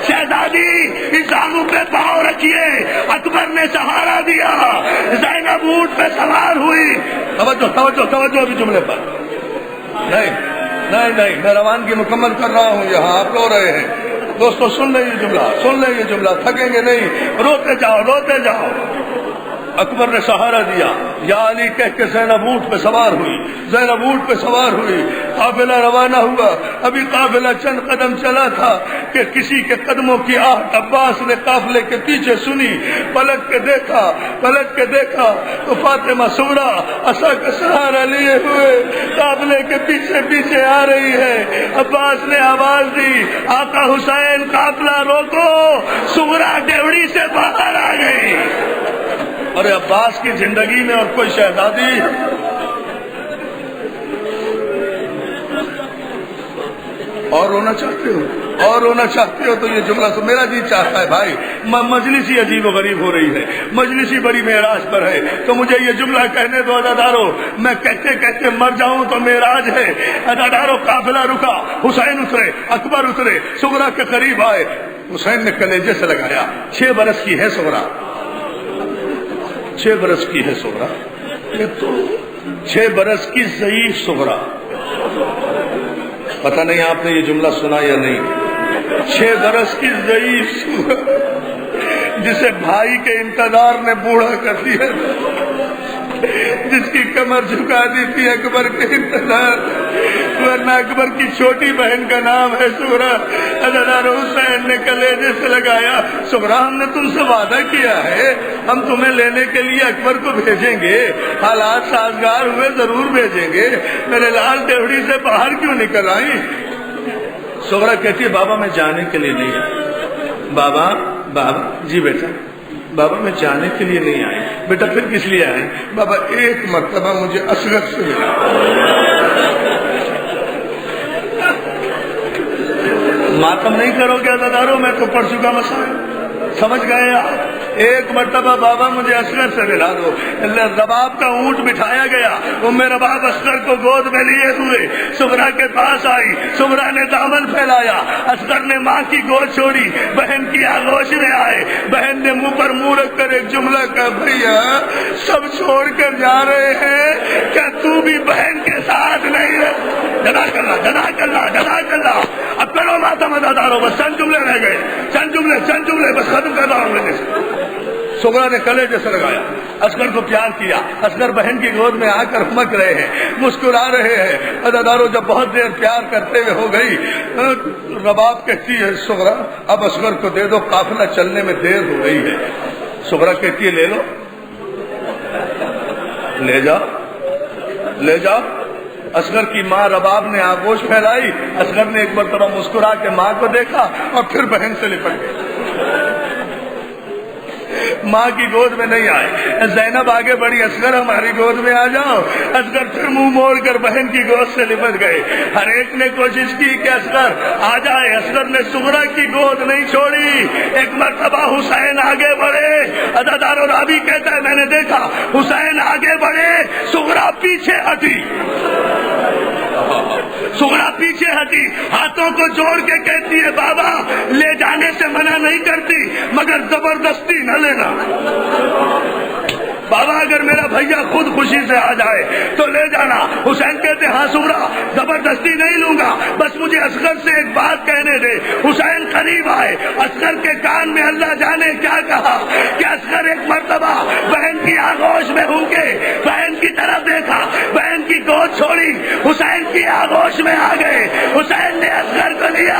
شہزادی اس زانو پہ پاؤں رکھیے. اکبر نے سہارا دیا. زینب اونٹ پہ سوار ہوئی. توجہ توجہ توجہ ابھی جملے پر نہیں نہیں نہیں میں روانگی مکمل کر رہا ہوں. یہاں آپ رو رہے ہیں دوستو. سن لیں یہ جملہ، سن لیں یہ جملہ، تھکیں گے نہیں. روتے جاؤ روتے جاؤ. اکبر نے سہارا دیا. یا علی کہہ کے زینب اونٹ پہ سوار ہوئی. زینب اونٹ پہ سوار ہوئی. قافلہ روانہ ہوا. ابھی قافلہ چند قدم چلا تھا کہ کسی کے قدموں کی آہٹ عباس نے قافلے کے پیچھے سنی. پلٹ کے دیکھا تو فاطمہ سغرا عصا کا سہارا لیے ہوئے قافلے کے پیچھے پیچھے آ رہی ہے. عباس نے آواز دی آقا حسین قافلہ روکو. سغرا ڈیوڑی سے باہر آ گئی. اور عباس کی زندگی میں اور کوئی شہزادی اور رونا چاہتے ہو تو یہ جملہ تو میرا جی چاہتا ہے بھائی. مجلسی عجیب و غریب ہو رہی ہے، مجلسی بڑی معراج پر ہے تو مجھے یہ جملہ کہنے دو. عزادارو میں کہتے کہتے مر جاؤں تو معراج ہے. عزادارو قافلہ رکا. حسین اترے، اکبر اترے، سغرا کے قریب آئے. حسین نے کلیجے سے لگایا. 6 برس کی ہے سغرا، 6 برس کی ہے سغرا. یہ تو 6 برس کی ضعیف سغرا. پتہ نہیں آپ نے یہ جملہ سنا یا نہیں. 6 برس کی ضعیف سغرا جسے بھائی کے انتظار نے بوڑھا کر دیا، جس کی کمر جھکا دی تھی اکبر کے انتظار. ورنہ اکبر کی چھوٹی بہن کا نام ہے سغرا۔ عزادار حسین نے کلیجے سے لگایا، سغرا ہم نے تم سے وعدہ کیا ہے ہم تمہیں لینے کے لیے اکبر کو بھیجیں گے، حالات سازگار ہوئے ضرور بھیجیں گے، میرے لال ڈیوڑی سے باہر کیوں نکل آئی؟ سغرا کہتی ہے بابا میں جانے کے لیے نہیں آئی۔ بابا جی بیٹا، بابا میں جانے کے لیے نہیں آئی۔ بیٹا پھر کس لیے آئے؟ بابا ایک مرتبہ مجھے اصغر سے ملا۔ ماتم نہیں کرو گے عزادارو، میں تو پڑھ چکا مسائل، سمجھ گئے آپ؟ ایک مرتبہ بابا مجھے اصغر سے ملا دو۔ رباب کا اونٹ بٹھایا گیا، ام رباب اصغر کو گود میں لیے ہوئے سغرا کے پاس آئی، سغرا نے دامن پھیلایا، اصغر نے ماں کی گود چھوڑی، بہن کی آغوش میں آئے، بہن نے منہ پر منہ رکھ کر ایک جملہ کہا، بھیا سب چھوڑ کر جا رہے ہیں، کیا تو بھی بہن کے ساتھ نہیں ہے؟ جزاک اللہ جزاک اللہ جزاک اللہ۔ اب کرو ماتم عزادارو، بس چند جملے رہ گئے، چند جملے بس ختم کر رہا ہوں۔ سغرا نے کلیجے سے لگایا، اصغر کو پیار کیا، اصغر بہن کی گود میں آ کر مک رہے ہیں، مسکرا رہے ہیں۔ عزادارو جب بہت دیر پیار کرتے ہوئے ہو گئی، رباب کہتی ہے سغرا اب اصغر کو دے دو، قافلہ چلنے میں دیر ہو گئی ہے۔ سغرا کہتی ہے لے لو، لے جاؤ۔ اصغر کی ماں رباب نے آغوش پھیلائی، اصغر نے ایک مرتبہ مسکرا کے ماں کو دیکھا اور پھر بہن سے لپٹ گئی، ماں کی گود میں نہیں آئے۔ زینب آگے بڑی، اصغر ہماری گود میں آ جاؤ، اصغر پھر منہ موڑ کر بہن کی گود سے لپٹ گئے۔ ہر ایک نے کوشش کی کہ اصغر آ جائے، اصغر نے سغرا کی گود نہیں چھوڑی۔ ایک مرتبہ حسین آگے بڑھے، عزادارو راوی کہتا ہے میں نے دیکھا حسین آگے بڑھے، سغرا پیچھے ہٹی، سغرا پیچھے ہٹی، ہاتھوں کو جوڑ کے کہتی ہے بابا لے جانے سے منع نہیں کرتی مگر زبردستی نہ لینا، بابا اگر میرا بھیا خود خوشی سے آ جائے تو لے جانا۔ حسین کہتے ہاں سغرا زبردستی نہیں لوں گا، بس مجھے اصغر سے ایک بات کہنے دے۔ حسین قریب آئے، اصغر کے کان میں اللہ جانے کیا کہا کہ اصغر ایک مرتبہ بہن کی آغوش میں ہو کے بہن کی طرف دیکھا، بہن کی گود چھوڑی، حسین کی آغوش میں آ گئے، حسین نے اصغر کو لیا،